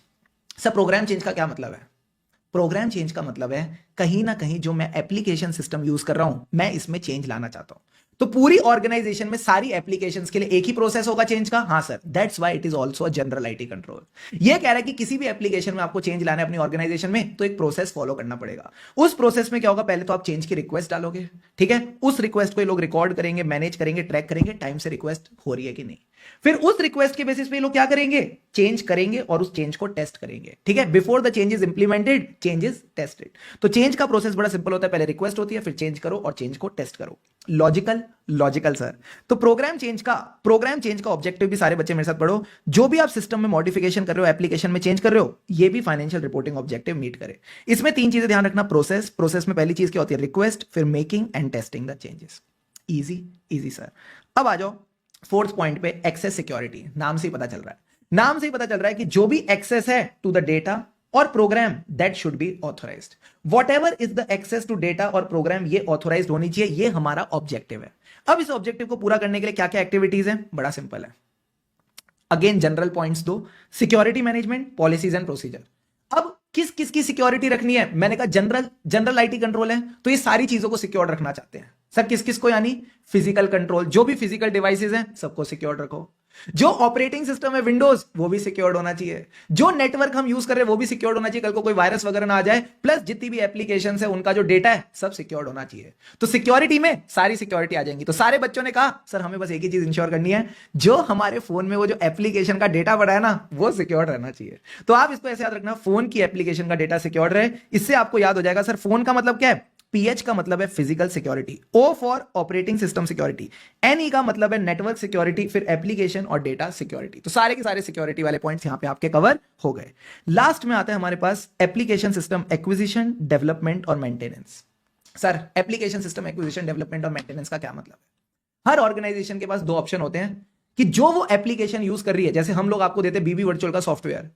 Sir program change का क्या मतलब है? प्रोग्राम चेंज का मतलब है कहीं ना कहीं जो मैं एप्लीकेशन सिस्टम यूज कर रहा हूं मैं इसमें चेंज लाना चाहता हूं। तो पूरी ऑर्गेनाइजेशन में सारी एप्लीकेशंस के लिए एक ही प्रोसेस होगा चेंज का? हाँ sir, that's why it is also a general IT control. ये कह रहा है कि किसी भी एप्लीकेशन में आपको चेंज लाना है अपनी ऑर्गेनाइजेशन में तो एक प्रोसेस फॉलो करना पड़ेगा। उस प्रोसेस में क्या होगा? पहले तो आप चेंज की रिक्वेस्ट डालोगे, ठीक है। उस रिक्वेस्ट को ये लोग रिकॉर्ड करेंगे, मैनेज करेंगे, ट्रैक करेंगे टाइम से रिक्वेस्ट हो रही है कि नहीं। फिर उस रिक्वेस्ट के बेसिस पे ये लोग क्या करेंगे? चेंज करेंगे और उस चेंज को टेस्ट करेंगे, ठीक है। Before the change is implemented change is tested. तो चेंज का प्रोसेस बड़ा सिंपल होता है, पहले रिक्वेस्ट होती है, फिर चेंज करो और चेंज को टेस्ट करो। लॉजिकल? Logical sir. तो प्रोग्राम चेंज का ऑब्जेक्टिव भी सारे बच्चे मेरे साथ पढ़ो, जो भी आप सिस्टम में मॉडिफिकेशन कर रहे हो, एप्लीकेशन में चेंज कर रहे हो, ये भी फाइनेंशियल रिपोर्टिंग ऑब्जेक्टिव मीट करे। इसमें 3 चीजें ध्यान रखना। प्रोसेस में पहली चीज क्या होती है? रिक्वेस्ट, फिर making and testing the changes. Easy easy sir. अब आ जाओ फोर्थ पॉइंट पे, एक्सेस सिक्योरिटी। नाम से ही पता चल रहा है कि जो भी एक्सेस है टू द डेटा और program that should be authorised. Whatever is the access to data और प्रोग्राम, ये ऑथोराइज्ड होनी चाहिए। ये हमारा ऑब्जेक्टिव है। अब इस ऑब्जेक्टिव को पूरा करने के लिए क्या क्या एक्टिविटीज है? बड़ा सिंपल है। अगेन जनरल पॉइंट्स दो, security management, policies and procedure. अब किस किस की सिक्योरिटी रखनी है? मैंने कहा जनरल आईटी कंट्रोल है तो ये सारी चीजों को सिक्योर रखना चाहते हैं सर। किस किस को? यानी फिजिकल कंट्रोल, जो भी फिजिकल डिवाइसेस हैं सबको सिक्योर रखो। जो ऑपरेटिंग सिस्टम है विंडोज वो भी सिक्योर्ड होना चाहिए। जो नेटवर्क हम यूज कर रहे हैं वो भी सिक्योर्ड होना चाहिए, कल को कोई वायरस वगैरह ना आ जाए। प्लस जितनी भी एप्लीकेशन है उनका जो डेटा है सब सिक्योर्ड होना चाहिए। तो सिक्योरिटी में सारी सिक्योरिटी आ जाएंगी। तो सारे बच्चों ने कहा सर हमें बस एक ही चीज इंश्योर करनी है, जो हमारे फोन में वो जो एप्लीकेशन का डेटा पड़ा है ना वो सिक्योर्ड रहना चाहिए। तो आप इसको ऐसे याद रखना, फोन की एप्लीकेशन का डेटा सिक्योर्ड रहे। इससे आपको याद हो जाएगा सर फोन का मतलब क्या है? पीएच का मतलब है physical security, O for operating system security, NE का मतलब है नेटवर्क सिक्योरिटी, फिर एप्लीकेशन और डेटा सिक्योरिटी। तो सारे के सारे सिक्योरिटी वाले पॉइंट्स यहां पे आपके कवर हो गए। लास्ट में आता है हमारे पास एप्लीकेशन सिस्टम एक्विजिशन, डेवलपमेंट और maintenance. Sir application system acquisition, development और मेंटेनेंस का क्या मतलब है? हर ऑर्गेनाइजेशन के पास 2 ऑप्शन होते हैं कि जो वो एप्लीकेशन यूज कर रही है, जैसे हम लोग आपको देते हैं बीबी वर्चुअल का सॉफ्टवेयर,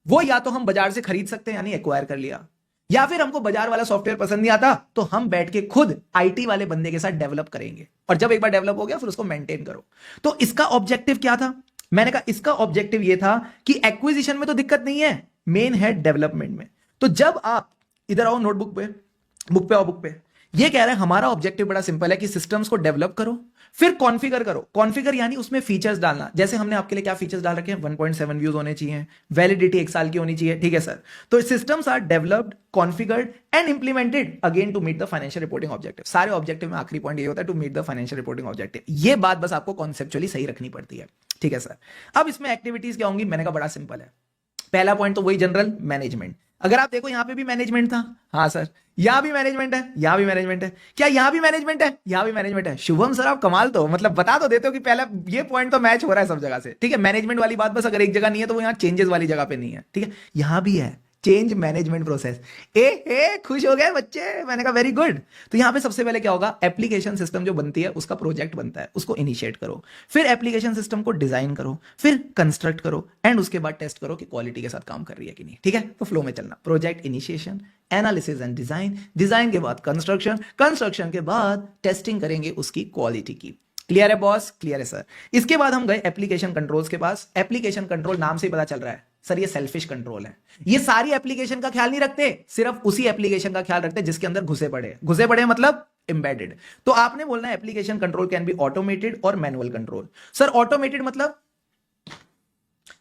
वो या तो हम बाजार से खरीद सकते हैं यानी एक्वायर कर लिया, या फिर हमको बाजार वाला सॉफ्टवेयर पसंद नहीं आता तो हम बैठ के खुद आईटी वाले बंदे के साथ डेवलप करेंगे, और जब एक बार डेवलप हो गया फिर उसको मेंटेन करो। तो इसका ऑब्जेक्टिव क्या था? मैंने कहा इसका ऑब्जेक्टिव ये था कि एक्विजिशन में तो दिक्कत नहीं है, मेन है डेवलपमेंट में। तो जब आप इधर आओ नोटबुक पे, बुक पे ये कह रहा है हमारा ऑब्जेक्टिव बड़ा सिंपल है कि सिस्टम्स को डेवलप करो, फिर कॉन्फ़िगर करो। कॉन्फ़िगर यानी उसमें फीचर्स डालना। जैसे हमने आपके लिए क्या फीचर्स डाल रखे हैं? 1.7 व्यूज होने चाहिए, वैलिडिटी 1 साल की होनी चाहिए, ठीक है सर। तो systems are developed, configured and implemented again to meet the financial reporting objective. सारे ऑब्जेक्टिव में आखिरी पॉइंट ये होता है to meet the financial reporting objective. ये बात बस आपको कॉन्सेप्चुअली सही रखनी पड़ती है, ठीक है सर। अब इसमें एक्टिविटीज क्या होंगी? मैंने कहा बड़ा सिंपल है। पहला पॉइंट तो वही जनरल मैनेजमेंट। अगर आप देखो यहां पे भी मैनेजमेंट था, हाँ सर, यहां भी मैनेजमेंट है, यहां भी मैनेजमेंट है, क्या यहां भी मैनेजमेंट है, यहां भी मैनेजमेंट है। शुभम सर आप कमाल, तो मतलब बता तो देते हो कि पहला ये पॉइंट तो मैच हो रहा है सब जगह से, ठीक है। मैनेजमेंट वाली बात बस अगर एक जगह नहीं है तो वो यहाँ चेंजेस वाली जगह पे नहीं है, ठीक है। यहां भी है चेंज मैनेजमेंट प्रोसेस। ए खुश हो गए बच्चे, मैंने कहा वेरी गुड। तो यहां पे सबसे पहले क्या होगा, एप्लीकेशन सिस्टम जो बनती है उसका प्रोजेक्ट बनता है, उसको इनिशिएट करो, फिर एप्लीकेशन सिस्टम को डिजाइन करो, फिर कंस्ट्रक्ट करो, एंड उसके बाद टेस्ट करो कि क्वालिटी के साथ काम कर रही है कि नहीं, ठीक है। तो फ्लो में चलना, project initiation, analysis and design, design के बाद कंस्ट्रक्शन, कंस्ट्रक्शन के बाद टेस्टिंग करेंगे उसकी क्वालिटी की। क्लियर है बॉस, क्लियर है सर। इसके बाद हम गए एप्लीकेशन कंट्रोल्स के पास। एप्लीकेशन कंट्रोल नाम से ही पता चल रहा है सर ये सेल्फिश कंट्रोल है। ये सारी एप्लीकेशन का ख्याल नहीं रखते, सिर्फ उसी एप्लीकेशन का ख्याल रखते हैं जिसके अंदर घुसे पड़े मतलब एम्बेडेड। तो आपने बोलना है application control can be automated और मैनुअल कंट्रोल। सर ऑटोमेटेड मतलब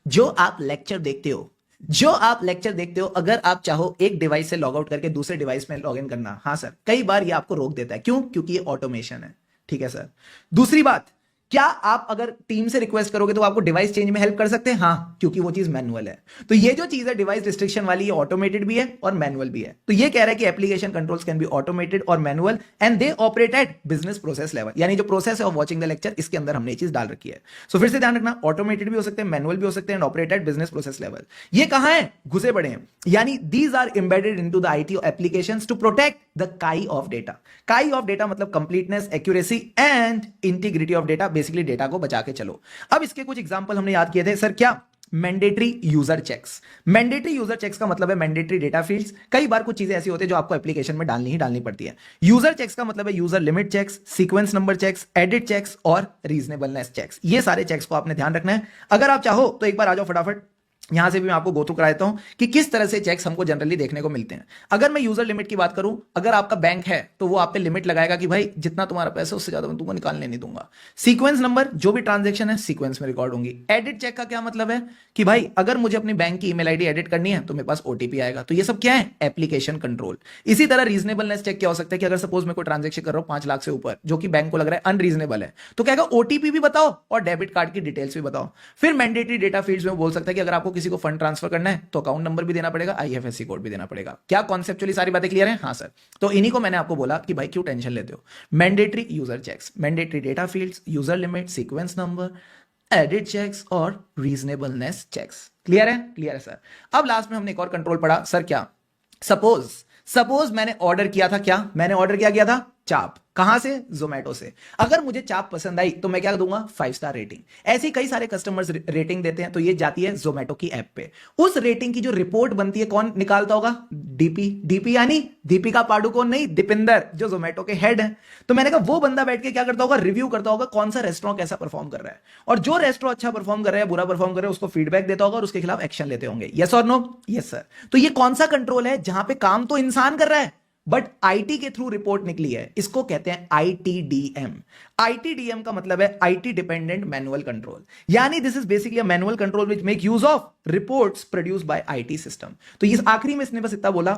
जो आप लेक्चर देखते हो, अगर आप चाहो एक डिवाइस से लॉग आउट करके दूसरे डिवाइस में लॉग इन करना, हाँ सर, कई बार ये आपको रोक देता है। क्यों? क्योंकि ये ऑटोमेशन है, ठीक है सर। दूसरी बात, क्या आप अगर टीम से रिक्वेस्ट करोगे तो आपको डिवाइस चेंज में हेल्प कर सकते हैं? हाँ, क्योंकि वो चीज मैनुअल है। तो ये जो चीज है डिवाइस रिस्ट्रिक्शन वाली, ये ऑटोमेटेड भी है और मैनुअल भी है। तो ये कह रहा है कि application controls can be automated और manual and they operate at business process level. यानी जो प्रोसेस है ऑफ वॉचिंग द लेक्चर, इसके अंदर हमने ये चीज डाल रखी है। सो फिर से ध्यान रखना, ऑटोमेटेड भी हो सकते हैं, मैनुअल भी हो सकते हैं, operate at business process level. ये कहां है? घुसे पड़े हैं, यानी these are embedded into the IT applications to protect the काई ऑफ डेटा। काई ऑफ डेटा मतलब completeness, accuracy and integrity of data, basically data को बचा के चलो। अब इसके कुछ एग्जांपल हमने याद किए थे सर। क्या? Mandatory user checks. Mandatory user checks का मतलब है मैंडेटरी डेटा फील्ड्स। कई बार कुछ चीजें ऐसी होती है जो आपको एप्लीकेशन में डालनी पड़ती है। यूजर चेक्स का मतलब है user limit checks, sequence number checks, edit checks और रीजनेबलनेस चेक्स। ये सारे चेक्स को आपने ध्यान रखना है। अगर आप चाहो तो एक बार आ जाओ फटाफट, यहां से भी मैं आपको गो थ्रू करा देता हूं कि किस तरह से चेक्स हमको जनरली देखने को मिलते हैं। अगर मैं यूजर लिमिट की बात करूं, अगर आपका बैंक है तो वो आप पे लिमिट लगाएगा कि भाई जितना तुम्हारा पैसा उससे ज्यादा मैं तुमको निकालने नहीं दूंगा। सीक्वेंस नंबर, जो भी ट्रांजैक्शन है सीक्वेंस में रिकॉर्ड होंगी। एडिट चेक का क्या मतलब है कि भाई अगर मुझे अपनी बैंक की ईमेल आईडी एडिट करनी है तो मेरे पास ओटीपी आएगा। तो ये सब क्या है? Application control. इसी तरह रीजनेबलनेस चेक क्या हो सकता है कि अगर सपोज मैं कोई ट्रांजैक्शन कर रहा हूं 5 लाख से ऊपर, जो कि बैंक को लग रहा है अनरीजनेबल है, तो कहेगा ओटीपी भी बताओ और डेबिट कार्ड की डिटेल्स भी बताओ। फिर मैंडेटरी डेटा फील्ड्स में बोल सकता है कि अगर आपको किसी को फंड ट्रांसफर करना है तो अकाउंट नंबर भी देना पड़ेगा, आईएफएससी कोड भी देना पड़ेगा। क्या कॉन्सेप्चुअली सारी बातें क्लियर हैं? हाँ सर। तो इन्हीं को मैंने आपको बोला कि भाई क्यों टेंशन लेते हो। Mandatory user checks, mandatory data fields, user limit, sequence number, edit checks और रीजनेबलनेस चेक्स। क्लियर है? क्लियर है सर। अब लास्ट में हमने एक और कंट्रोल पढ़ा सर। क्या? सपोज मैंने ऑर्डर किया था, क्या मैंने ऑर्डर किया था? चाप। कहां से? जोमेटो से। अगर मुझे चाप पसंद आई तो मैं क्या दूंगा? 5 स्टार रेटिंग। ऐसे कई सारे कस्टमर्स रेटिंग देते हैं, तो ये जाती है जोमेटो की ऐप पे। उस रेटिंग की जो रिपोर्ट बनती है कौन निकालता होगा? डीपी यानी दीपिका पाडुकोन नहीं, दीपिंदर, जो जोमेटो के हेड है। तो मैंने कहा वो बंदा बैठ के क्या करता होगा? रिव्यू करता होगा कौन सा रेस्टोरेंट कैसा परफॉर्म कर रहा है, और जो रेस्टोरेंट अच्छा परफॉर्म कर रहा है, बुरा परफॉर्म कर रहा है, उसको फीडबैक देता होगा और उसके खिलाफ एक्शन लेते होंगे। यस और नो? Yes sir. तो ये कौन सा कंट्रोल है जहां पे काम तो इंसान कर रहा है बट आईटी के थ्रू रिपोर्ट निकली है? इसको कहते हैं आईटीडीएम। आईटीडीएम का मतलब है आईटी डिपेंडेंट मैनुअल कंट्रोल, यानी this is basically a manual control which make use of reports produced by IT system. तो इस आखिरी में इसने बस इतना बोला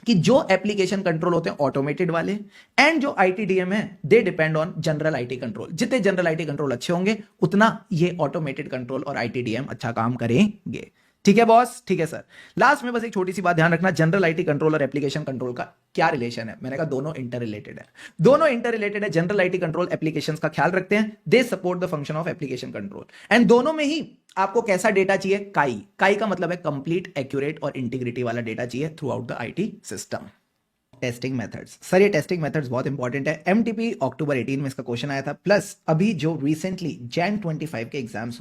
कि जो एप्लीकेशन कंट्रोल होते हैं ऑटोमेटेड वाले, एंड जो आईटीडीएम है they depend on general IT control. जितने जनरल आईटी कंट्रोल अच्छे होंगे उतना ये ऑटोमेटेड कंट्रोल और आईटीडीएम अच्छा काम करेंगे। ठीक है बॉस? ठीक है सर। लास्ट में बस एक छोटी सी बात ध्यान रखना, जनरल आईटी कंट्रोल और एप्लीकेशन कंट्रोल का क्या रिलेशन है? मैंने कहा दोनों इंटर रिलेटेड है। दोनों इंटर रिलेटेड है। जनरल आईटी कंट्रोल एप्लीकेशंस का ख्याल रखते हैं, they support the function of application control, and दोनों में ही आपको कैसा डेटा चाहिए? काई का मतलब है कंप्लीट, एक्यूरेट और इंटीग्रिटी वाला डेटा चाहिए through out the IT system. Testing methods. Sir ये टेस्टिंग मेथड्स बहुत इंपॉर्टेंट है। एमटीपी अक्टूबर 18 में इसका क्वेश्चन आया था, प्लस अभी जो रिसेंटली जैन 25 के एग्जाम्स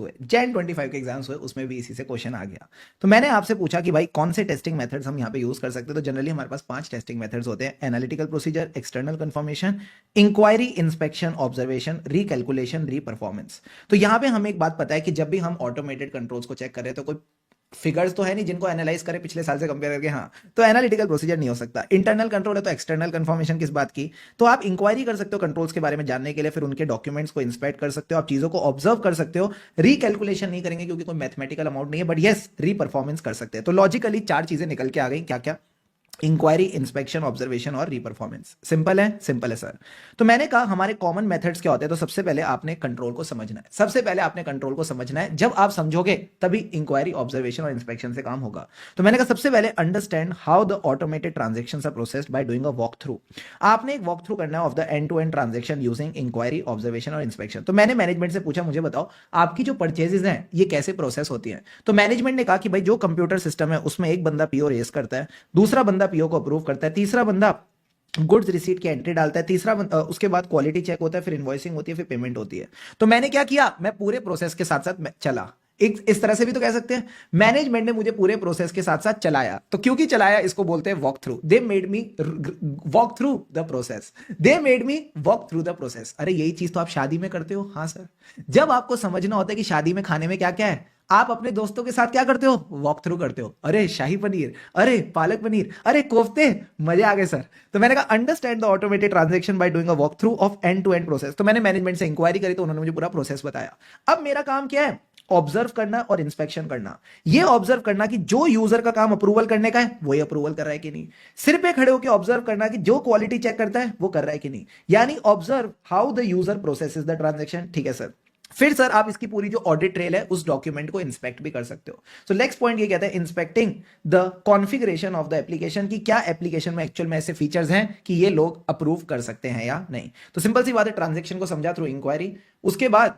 हुए उसमें भी इसी से क्वेश्चन आ गया। तो मैंने आपसे पूछा कि भाई कौन से टेस्टिंग मेथड्स हम यहाँ पे यूज कर सकते हैं। तो जनरली हमारे पास 5 टेस्टिंग मेथड्स होते हैं: analytical procedure, external confirmation, inquiry, inspection, observation, recalculation, reperformance. तो यहाँ पे हमें एक बात पता है कि जब भी हम ऑटोमेटेड कंट्रोल्स को चेक कर रहे हैं तो कोई फिगर्स तो है नहीं जिनको एनालाइज करे पिछले साल से कंपेयर करके, हाँ, तो एनालिटिकल प्रोसीजर नहीं हो सकता। इंटरनल कंट्रोल है तो एक्सटर्नल कंफर्मेशन किस बात की? तो आप इंक्वायरी कर सकते हो कंट्रोल्स के बारे में जानने के लिए, फिर उनके डॉक्यूमेंट्स को इंस्पेक्ट कर सकते हो, आप चीजों को ऑब्जर्व कर सकते हो। रीकैलकुलेशन नहीं करेंगे क्योंकि कोई मैथमेटिकल अमाउंट नहीं है, बट यस रीपरफॉर्मेंस कर सकते हैं। तो लॉजिकली 4 चीजें निकल के आ गई। क्या क्या? इंक्वायरी, इंस्पेक्शन, ऑब्जर्वेशन और रीपरफॉर्मेंस। सिंपल है सर। तो मैंने कहा हमारे कॉमन मेथड्स क्या होते हैं। तो सबसे पहले आपने कंट्रोल को समझना है, सबसे पहले आपने कंट्रोल को समझना है। जब आप समझोगे तभी इंक्वायरी, ऑब्जर्वेशन और इंस्पेक्शन से काम होगा। तो मैंने कहा सबसे पहले understand how the automated transactions are processed by doing a walk through. आपने एक वॉक थ्रू करना है of the end to end transaction using inquiry, observation और इंस्पेक्शन। तो मैंने मैनेजमेंट से पूछा, मुझे बताओ आपकी जो परचेजेस हैं ये कैसे प्रोसेस होती हैं। तो मैनेजमेंट ने कहा कि भाई जो कंप्यूटर सिस्टम है उसमें एक बंदा पीओ रेज करता है, दूसरा बंदा पीओ को अप्रूव करता है, तीसरा बंदा गुड्स रिसीट की एंट्री डालता है, उसके बाद क्वालिटी चेक होता है, फिर इनवॉइसिंग होती है, फिर पेमेंट होती है। तो मैंने क्या किया, मैं पूरे प्रोसेस के साथ साथ चला। एक इस तरह से भी तो कह सकते हैं, मैनेजमेंट ने मुझे पूरे प्रोसेस के साथ साथ चलाया। तो क्योंकि चलाया, इसको बोलते हैं walk through. They made me walk through the process, they made me walk through the process. अरे यही चीज तो आप शादी में करते हो। हाँ सर, जब आपको समझना होता है कि शादी में खाने में क्या क्या है, आप अपने दोस्तों के साथ क्या करते हो, वॉक थ्रू करते हो। अरे शाही पनीर, अरे पालक पनीर, अरे कोफ्ते, मजे आ गए सर। तो मैंने कहा understand the automated transaction by doing a walk through of end to end process. तो मैंने मैनेजमेंट से इंक्वायरी करी, तो उन्होंने मुझे पूरा प्रोसेस बताया। अब मेरा काम क्या है, ऑब्जर्व करना और इंस्पेक्शन करना। ये ऑब्जर्व करना कि जो यूजर का काम अप्रूवल करने का है वही अप्रूवल कर रहा है कि नहीं। सिर पे खड़े होकर ऑब्जर्व करना कि जो क्वालिटी चेक करता है वो कर रहा है कि नहीं। यानी observe how the user processes the transaction. ठीक है सर। फिर सर आप इसकी पूरी जो ऑडिट ट्रेल है उस डॉक्यूमेंट को इंस्पेक्ट भी कर सकते हो। सो नेक्स्ट पॉइंट ये कहता है inspecting the configuration of the application, की क्या एप्लीकेशन में एक्चुअल में ऐसे फीचर्स हैं कि ये लोग अप्रूव कर सकते हैं या नहीं। तो सिंपल सी बात है, ट्रांजैक्शन को समझा थ्रू इंक्वायरी, उसके बाद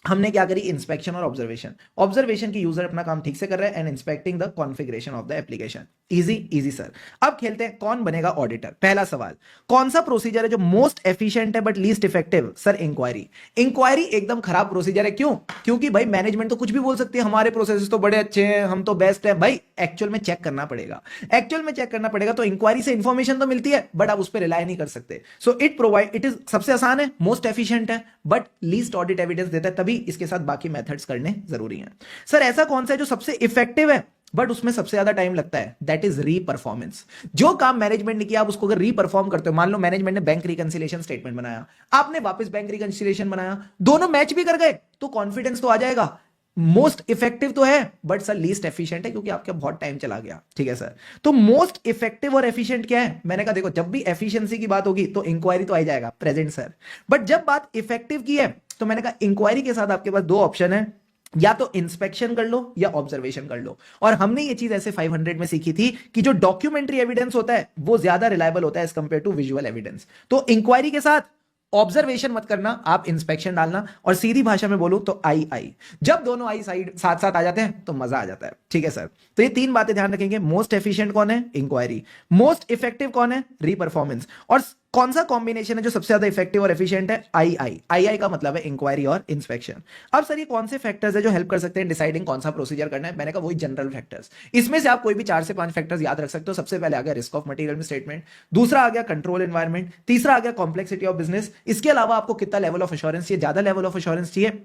हमने क्या करी, इंस्पेक्शन और ऑब्जर्वेशन। ऑब्जर्वेशन की यूजर अपना काम ठीक से कर रहा है and inspecting the configuration of the application. Easy easy sir. अब खेलते हैं कौन बनेगा ऑडिटर। पहला सवाल, कौन सा प्रोसीजर है जो मोस्ट एफिशिएंट है but least effective. Sir inquiry. Inquiry एकदम खराब प्रोसीजर है। क्यों? क्योंकि भाई मैनेजमेंट तो कुछ भी बोल सकती है, हमारे प्रोसेसेस तो बड़े अच्छे हैं, हम तो बेस्ट है। भाई एक्चुअल में चेक करना पड़ेगा, एक्चुअल में चेक करना पड़ेगा। तो इंक्वायरी से इंफॉर्मेशन तो मिलती है बट आप उस पर रिलाई नहीं कर सकते। सो इट इज सबसे आसान है, मोस्ट एफिशिएंट है बट लीस्ट ऑडिट एविडेंस देता है, तभी इसके साथ बाकी मेथड्स करने जरूरी हैं। सर ऐसा कौन सा है जो सबसे इफेक्टिव है बट उसमें सबसे ज्यादा टाइम लगता है, दैट इज री परफॉर्मेंस। जो काम मैनेजमेंट ने किया आप उसको अगर री परफॉर्म करते हो, मान लो मैनेजमेंट ने बैंक रिकंसिलिएशन स्टेटमेंट बनाया, आपने वापस बैंक रिकंसिलिएशन बनाया, दोनों मैच भी कर गए, तो कॉन्फिडेंस तो आ जाएगा। मोस्ट इफेक्टिव तो है बट सर लीस्ट एफिशिएंट है क्योंकि आपका बहुत टाइम चला गया। ठीक है सर। तो मोस्ट इफेक्टिव और एफिशिएंट क्या है, मैंने कहा देखो जब भी एफिशिएंसी की बात होगी तो इंक्वायरी तो आ जाएगा, प्रेजेंट सर। बट जब बात इफेक्टिव की है तो मैंने कहा इंक्वायरी के साथ आपके पास दो ऑप्शन है, या तो इंस्पेक्शन कर लो या ऑब्जर्वेशन कर लो। और हमने ये चीज ऐसे 500 में सीखी थी कि जो डॉक्यूमेंट्री एविडेंस होता है वो ज्यादा रिलायबल होता है as compare to visual evidence. तो इंक्वायरी के साथ ऑब्जर्वेशन मत करना, आप इंस्पेक्शन डालना। और सीधी भाषा में बोलूं तो आई, जब दोनों आई साइड साथ साथ आ जाते हैं तो मजा आ जाता है। ठीक है सर। तो ये तीन बातें ध्यान रखेंगे, मोस्ट एफिशिएंट कौन है, इंक्वायरी, मोस्ट इफेक्टिव कौन है, री परफॉर्मेंस, और कौन सा कॉम्बिनेशन है जो सबसे ज्यादा इफेक्टिव और एफिशिएंट है, आई का मतलब है इंक्वायरी और इंस्पेक्शन। अब सर ये कौन से फैक्टर्स है जो हेल्प कर सकते हैं डिसाइडिंग कौन सा प्रोसीजर करना है। मैंने कहा वही जनरल फैक्टर्स। इसमें से आप कोई भी 4 से 5 फैक्टर्स याद रख सकते हो। सबसे पहले आ गया रिस्क ऑफ मटेरियल स्टेटमेंट, दूसरा आ गया कंट्रोल एनवायरमेंट, तीसरा आ गया कॉम्प्लेक्सिटी ऑफ बिजनेस। इसके अलावा आपको कितना लेवल ऑफ एश्योरेंस चाहिए, ज्यादा लेवल ऑफ एश्योरेंस चाहिए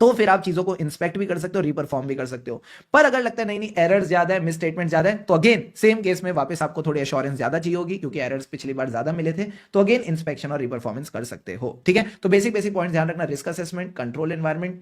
तो फिर आप चीजों को इंस्पेक्ट भी कर सकते हो, रीपरफॉर्म भी कर सकते हो। पर अगर लगता है नहीं नहीं एरर्स ज्यादा है, मिस स्टेटमेंट ज्यादा है, तो अगेन सेम केस में वापस आपको थोड़ी एश्योरेंस ज्यादा चाहिए होगी क्योंकि एरर्स पिछली बार ज्यादा मिले थे, तो अगेन इंस्पेक्शन और रीपरफॉर्मेंस कर सकते हो। ठीक है। तो बेसिक पॉइंट ध्यान रखना, रिस्क असेसमेंट, कंट्रोल एनवायरमेंट।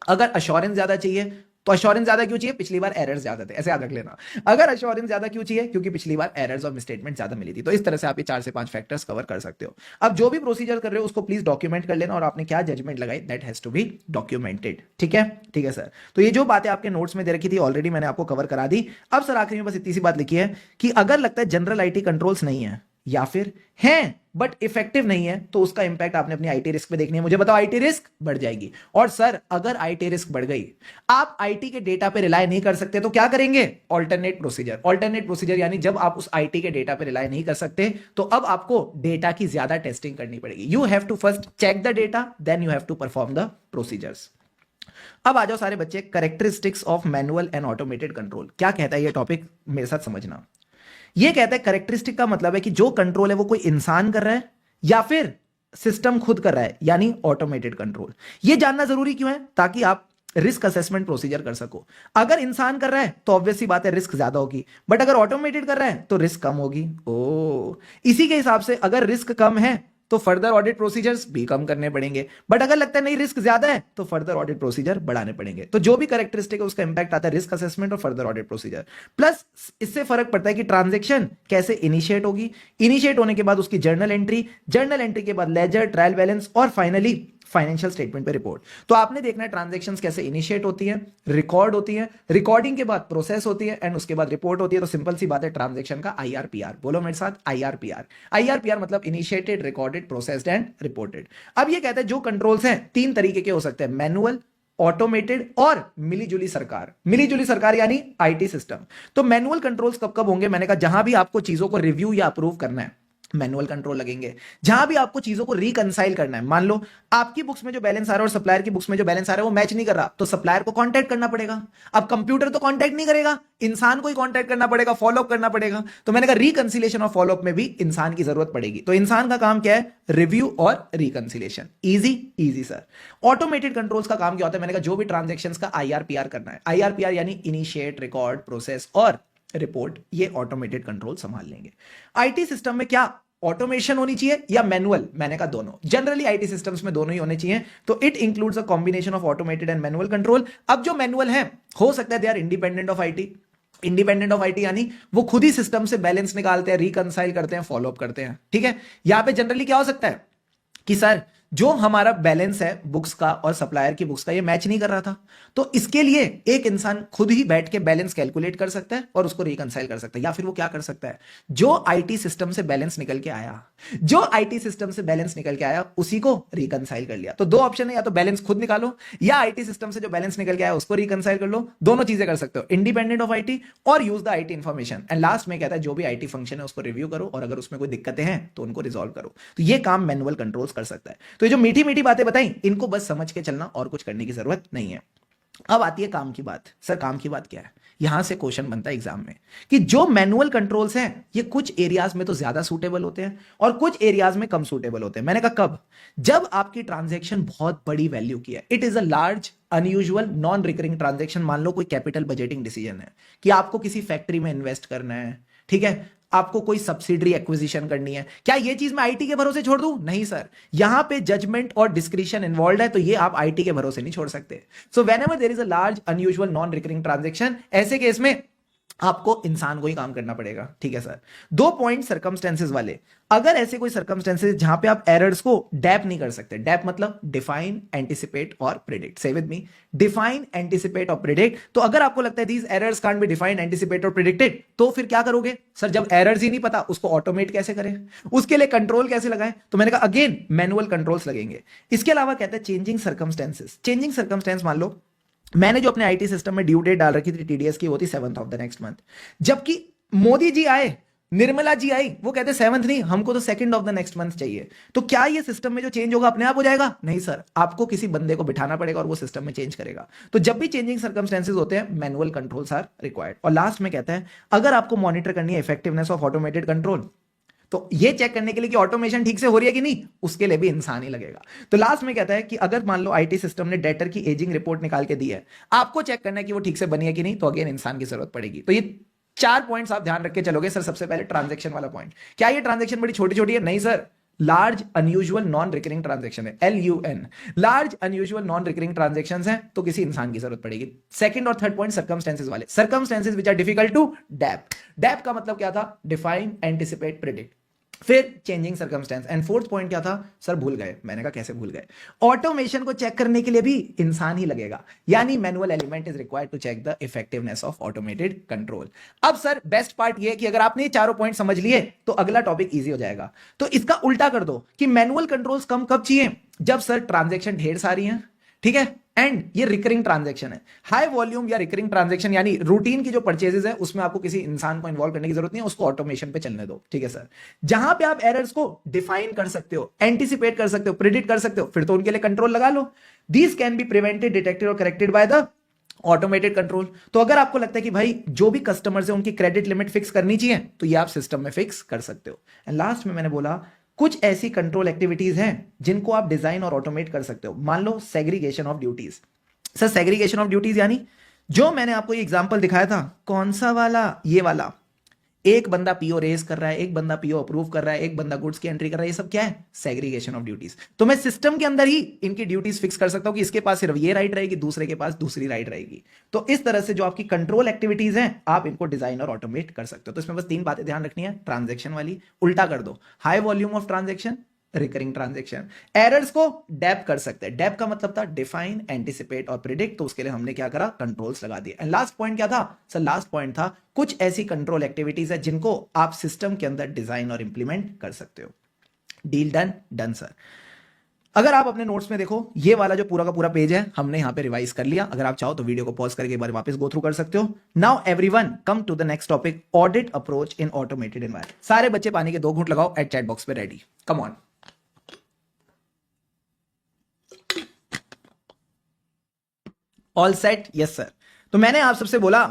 अगर अश्योरेंस ज्यादा चाहिए तो अश्योरेंस ज्यादा क्यों चाहिए, पिछली बार एरर्स ज्यादा थे, ऐसे याद रख लेना। अगर अश्योरेंस ज्यादा क्यों चाहिए, क्योंकि पिछली बार एरर्स और मिसस्टेटमेंट ज्यादा मिली थी। तो इस तरह से आप ये 4 से 5 फैक्टर्स कवर कर सकते हो। अब जो भी प्रोसीजर कर रहे हो उसको प्लीज डॉक्यूमेंट कर लेना, और आपने क्या जजमेंट लगाई that has to be documented. ठीक है सर। तो ये जो बातें आपके नोट्स में दे रखी थी ऑलरेडी मैंने आपको कवर करा दी। अब सर आखिरी में बस इतनी सी बात लिखी है कि अगर लगता है जनरल आईटी कंट्रोल्स नहीं है या फिर हैं बट इफेक्टिव नहीं है तो उसका इंपैक्ट आपने अपनी आईटी रिस्क पे देखनी है। मुझे बताओ आईटी रिस्क बढ़ जाएगी। और सर अगर आईटी रिस्क बढ़ गई, आप आईटी के डेटा पे रिलाय नहीं कर सकते तो क्या करेंगे, ऑल्टरनेट प्रोसीजर। ऑल्टरनेट प्रोसीजर यानी जब आप उस आईटी के डेटा पे रिलाय नहीं कर सकते तो अब आपको डेटा की ज्यादा टेस्टिंग करनी पड़ेगी। You have to first check the data then you have to perform the procedures. अब आ जाओ सारे बच्चे, characteristics of manual and automated control. क्या कहता है ये टॉपिक, मेरे साथ समझना। ये कहता है कैरेक्टरिस्टिक का मतलब है कि जो कंट्रोल है वो कोई इंसान कर रहा है या फिर सिस्टम खुद कर रहा है, यानी ऑटोमेटेड कंट्रोल। ये जानना जरूरी क्यों है, ताकि आप रिस्क असेसमेंट प्रोसीजर कर सको। अगर इंसान कर रहा है तो ऑब्वियस सी बात है रिस्क ज्यादा होगी, बट अगर ऑटोमेटेड कर रहा है तो रिस्क कम होगी। ओ इसी के हिसाब से अगर रिस्क कम है तो फर्दर ऑडिट प्रोसीजर्स भी कम करने पड़ेंगे। बट अगर लगता है नहीं रिस्क ज्यादा है तो फर्दर ऑडिट प्रोसीजर बढ़ाने पड़ेंगे। तो जो भी कैरेक्टरिस्टिक है उसका इंपैक्ट आता है रिस्क असेसमेंट और फर्दर ऑडिट प्रोसीजर। प्लस इससे फर्क पड़ता है कि ट्रांजेक्शन कैसे इनिशिएट होगी, इनिशिएट होने के बाद उसकी जर्नल एंट्री, जर्नल एंट्री के बाद लेजर, ट्रायल बैलेंस और फाइनली फाइनेंशियल स्टेटमेंट पे रिपोर्ट। तो आपने देखना है ट्रांजैक्शंस कैसे इनिशिएट होती है, रिकॉर्ड होती है, रिकॉर्डिंग के बाद प्रोसेस होती है एंड उसके बाद रिपोर्ट होती है। तो सिंपल सी बात है ट्रांजैक्शन का आईआरपीआर। बोलो मेरे साथ आईआरपीआर। आईआरपीआर मतलब initiated, recorded, processed and reported. अब ये कहते हैं जो कंट्रोल्स हैं तीन तरीके के हो सकते हैं, मैनुअल, ऑटोमेटेड और मिलीजुली सरकार। मिलीजुली सरकार यानी आईटी सिस्टम। तो मैनुअल कंट्रोल्स कब कब होंगे, मैंने कहा जहां भी आपको चीजों को रिव्यू या अप्रूव करना है मैनुअल कंट्रोल लगेंगे। जहां भी आपको चीजों को रिकंसाइल करना है, मान लो आपकी बुक्स में जो बैलेंस आ रहा है और सप्लायर की बुक्स में जो बैलेंस आ रहा है वो मैच नहीं कर रहा, तो सप्लायर को कांटेक्ट करना पड़ेगा। अब कंप्यूटर तो कांटेक्ट नहीं करेगा, इंसान को ही कांटेक्ट करना पड़ेगा, फॉलोअप करना पड़ेगा। तो मैंने कहा रिकंसिलेशन और फॉलोअप में भी इंसान की जरूरत पड़ेगी। तो इंसान का काम क्या है, रिव्यू और reconciliation. Easy easy sir. Automated controls का काम क्या होता है, मैंने कहा जो भी ट्रांजेक्शन्स का आईआरपीआर करना है, आईआरपीआर यानी इनिशिएट, रिकॉर्ड, प्रोसेस और रिपोर्ट, ये ऑटोमेटेड कंट्रोल संभाल लेंगे। आईटी सिस्टम में क्या ऑटोमेशन होनी चाहिए या मैनुअल, मैंने कहा दोनों। जनरली आईटी सिस्टम्स में दोनों ही होने चाहिए। तो it includes a combination of automated and manual control. अब जो मैनुअल है हो सकता है they are independent of IT. Independent of IT यानी वो खुद ही सिस्टम से बैलेंस निकालते हैं, रिकंसाइल करते हैं, फॉलोअप करते हैं। ठीक है, यहां पे जनरली क्या हो सकता है कि सर जो हमारा बैलेंस है बुक्स का और सप्लायर की बुक्स का ये मैच नहीं कर रहा था, तो इसके लिए एक इंसान खुद ही बैठ के बैलेंस कैलकुलेट कर सकता है और उसको रिकंसाइल कर सकता है। या फिर वो क्या कर सकता है, जो आईटी सिस्टम से बैलेंस निकल के आया, जो आईटी सिस्टम से बैलेंस निकल के आया उसी को रिकंसाइल कर लिया। तो दो ऑप्शन है, या तो बैलेंस खुद निकालो या आईटी सिस्टम से जो बैलेंस निकल के आया उसको रिकंसाइल कर लो। दोनों चीजें कर सकते हो, इंडिपेंडेंट ऑफ आईटी और use the IT information. And last में कहता है जो भी आईटी फंक्शन है उसको रिव्यू करो और अगर उसमें कोई दिक्कतें हैं तो उनको रिजॉल्व करो। तो ये काम मैनुअल कंट्रोल्स कर सकता है। तो ये जो मीठी मीठी बातें बताई इनको बस समझ के चलना और कुछ करने की जरूरत नहीं है। अब आती है काम की बात। सर काम की बात क्या है, यहां से क्वेश्चन बनता है एग्जाम में कि जो मैनुअल कंट्रोल्स हैं ये कुछ एरियाज में तो ज्यादा सूटेबल होते हैं और कुछ एरियाज में कम सूटेबल होते हैं। मैंने कहा कब, जब आपकी ट्रांजैक्शन बहुत बड़ी वैल्यू की है, it is a large unusual non recurring transaction. मान लो कोई कैपिटल बजटिंग डिसीजन है कि आपको किसी फैक्ट्री में इन्वेस्ट करना है, ठीक है, आपको कोई सब्सिडरी एक्विजिशन करनी है, क्या ये चीज मैं आईटी के भरोसे छोड़ दूं? नहीं सर, यहां पे जजमेंट और डिस्क्रिशन इन्वॉल्व है, तो ये आप आईटी के भरोसे नहीं छोड़ सकते। So whenever there is a large unusual non recurring transaction, ऐसे केस में आपको इंसान को ही काम करना पड़ेगा। ठीक है सर। दो पॉइंट सर्कमस्टेंसेस वाले, अगर ऐसे कोई सर्कमस्टेंसेस जहां पे आप एरर्स को डैप नहीं कर सकते, डैप मतलब डिफाइन, एंटिसिपेट और प्रिडिक्ट। से विद मी, डिफाइन, एंटिसिपेट और प्रिडिक्ट। तो अगर आपको लगता है these errors can't be defined, anticipate और प्रिडिक्टेड, तो फिर क्या करोगे सर, जब एरर्स ही नहीं पता उसको ऑटोमेट कैसे करें, उसके लिए कंट्रोल कैसे लगाएं? तो मैंने कहा अगेन मैनुअल कंट्रोल्स लगेंगे। इसके अलावा कहते हैं चेंजिंग सर्कमस्टेंसेस। चेंजिंग सर्कमस्टेंस, मान लो मैंने जो अपने आईटी सिस्टम में ड्यू डेट डाल रखी थी टीडीएस की, वो थी 7th of the next month, जबकि मोदी जी आए, निर्मला जी आई, वो कहते 7th नहीं, हमको तो 2nd of the next month चाहिए। तो क्या ये सिस्टम में जो चेंज होगा अपने आप हो जाएगा? नहीं सर, आपको किसी बंदे को बिठाना पड़ेगा और वो सिस्टम में चेंज करेगा। तो जब भी चेंजिंग सर्कमस्टेंसेस होते हैं मैनुअल कंट्रोल्स आर रिक्वायर्ड। और लास्ट में कहता है अगर आपको मॉनिटर करनी है इफेक्टिवनेस ऑफ ऑटोमेटेड कंट्रोल, तो ये चेक करने के लिए कि ऑटोमेशन ठीक से हो रही है कि नहीं, उसके लिए भी इंसान ही लगेगा। तो लास्ट में कहता है कि अगर मान लो आईटी सिस्टम ने डेटर की एजिंग रिपोर्ट निकाल के दी है, आपको चेक करना है कि वो ठीक से बनी है कि नहीं, तो अगेन इंसान की जरूरत पड़ेगी। तो ये 4 पॉइंट्स आप ध्यान रख के चलोगे। सर सबसे पहले ट्रांजैक्शन वाला पॉइंट, क्या ये ट्रांजैक्शन बड़ी छोटी छोटी है? नहीं sir, large unusual non recurring transaction है, LUN, large unusual non recurring transactions हैं, तो किसी इंसान की जरूरत पड़ेगी। सेकंड और थर्ड पॉइंट सर्कमस्टेंसेस वाले, circumstances which are difficult to dab. DAP का मतलब क्या था? Define, anticipate, predict. फिर changing circumstance. And fourth point क्या था सर? भूल गए। मैंने कहा कैसे भूल गए? ऑटोमेशन को चेक करने के लिए भी इंसान ही लगेगा, यानी manual element is required to check the effectiveness of automated control. अब सर बेस्ट पार्ट ये है कि अगर आपने ये चारों पॉइंट समझ लिए तो अगला टॉपिक इजी हो जाएगा। तो इसका उल्टा कर दो कि मैनुअल कंट्रोल्स कम कब चाहिए? जब सर ट्रांजेक्शन ढेर सारी हैं, ठीक है, एंड ये रिकरिंग ट्रांजैक्शन है। हाई वॉल्यूम या रिकरिंग ट्रांजैक्शन यानी रूटीन की जो परचेजेस है उसमें आपको किसी इंसान को इन्वॉल्व करने की जरूरत नहीं है, उसको ऑटोमेशन पे चलने दो। ठीक है सर। जहां पे आप एरर्स को डिफाइन कर सकते हो, एंटिसिपेट कर सकते हो, प्रिडिक्ट कर सकते हो, फिर तो उनके लिए कंट्रोल लगा लो। These can be prevented, detected और corrected by the automated control. तो अगर आपको लगता है कि भाई जो भी कस्टमर्स है उनकी क्रेडिट लिमिट फिक्स करनी चाहिए, तो ये आप सिस्टम में फिक्स कर सकते हो। एंड लास्ट में मैंने बोला कुछ ऐसी कंट्रोल एक्टिविटीज हैं जिनको आप डिजाइन और ऑटोमेट कर सकते हो। मान लो segregation of duties. Sir segregation of duties यानी जो मैंने आपको ये एग्जांपल दिखाया था, कौन सा वाला? ये वाला। एक बंदा पीओ रेज कर रहा है, एक बंदा पीओ अप्रूव कर रहा है, एक बंदा गुड्स की एंट्री कर रहा है, ये सब क्या है? Segregation of duties. तो मैं सिस्टम के अंदर ही इनकी ड्यूटीज फिक्स कर सकता हूं कि इसके पास सिर्फ ये राइट रहेगी, दूसरे के पास दूसरी राइट रहेगी। तो इस तरह से जो आपकी कंट्रोल एक्टिविटीज हैं आप इनको डिजाइन और ऑटोमेट कर सकते हो। तो इसमें बस 3 बातें ध्यान रखनी है। ट्रांजेक्शन वाली उल्टा कर दो, high volume of transaction, recurring transaction. Errors को डेप कर सकते हैं। डेप का मतलब था डिफाइन, एंटिसिपेट और प्रिडिक्ट। तो उसके लिए हमने क्या करा? कंट्रोल्स लगा दिए। एंड लास्ट पॉइंट क्या था सर? लास्ट पॉइंट था कुछ ऐसी कंट्रोल एक्टिविटीज है जिनको आप सिस्टम के अंदर डिजाइन और इंप्लीमेंट कर सकते हो। Deal done? Done sir. अगर आप अपने नोट्स में देखो, ये वाला जो पूरा का पूरा पेज है हमने यहां पे रिवाइज कर लिया। अगर आप चाहो तो वीडियो को पॉज करके एक बार वापस गो थ्रू कर सकते हो। Now everyone come to the next topic, audit approach in automated environment. सारे बच्चे पानी के 2 घूंट लगाओ एट चैट बॉक्स पे ready. Come on. All set? Yes sir. तो मैंने आप सबसे बोला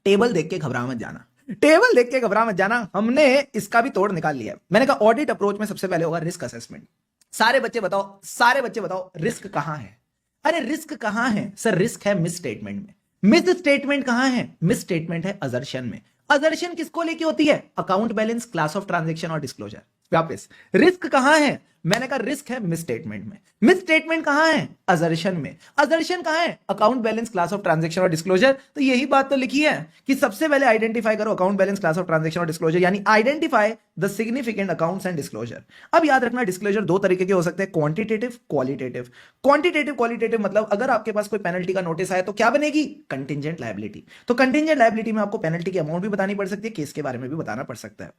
टेबल देख के घबरा मत जाना, टेबल देख के घबरा मत जाना। हमने इसका भी तोड़ निकाल लिया। मैंने कहा ऑडिट अप्रोच में सबसे पहले होगा रिस्क असेसमेंट। सारे बच्चे बताओ, सारे बच्चे बताओ रिस्क कहां है? अरे रिस्क कहां है सर? रिस्क है मिस स्टेटमेंट में। मिस स्टेटमेंट कहां है? मिस स्टेटमेंट है अजर्शन में। अजर्शन किसको लेके होती है? Account balance, class of transaction और डिस्क्लोजर। वापस, रिस्क कहां है? मैंने कहा रिस्क है मिस स्टेटमेंट में। मिस स्टेटमेंट कहां है? अजर्शन में। अजर्शन कहां है? Account balance, class of transaction और डिस्क्लोजर। तो यही बात तो लिखी है कि सबसे पहले आइडेंटिफाई करो account balance, class of transaction और डिस्क्लोजर, यानी identify the significant accounts and disclosure. अब याद रखना डिस्क्लोजर 2 तरीके के हो सकते हैं, क्वांटिटेटिव, क्वालिटेटिव। क्वांटिटेटिव क्वालिटेटिव मतलब अगर आपके पास कोई पेनल्टी का नोटिस आया तो क्या बनेगी? Contingent liability. तो कंटिंजेंट लायबिलिटी में आपको पेनल्टी की अमाउंट भी बतानी पड़ सकती है, केस के बारे में भी बताना पड़ सकता है।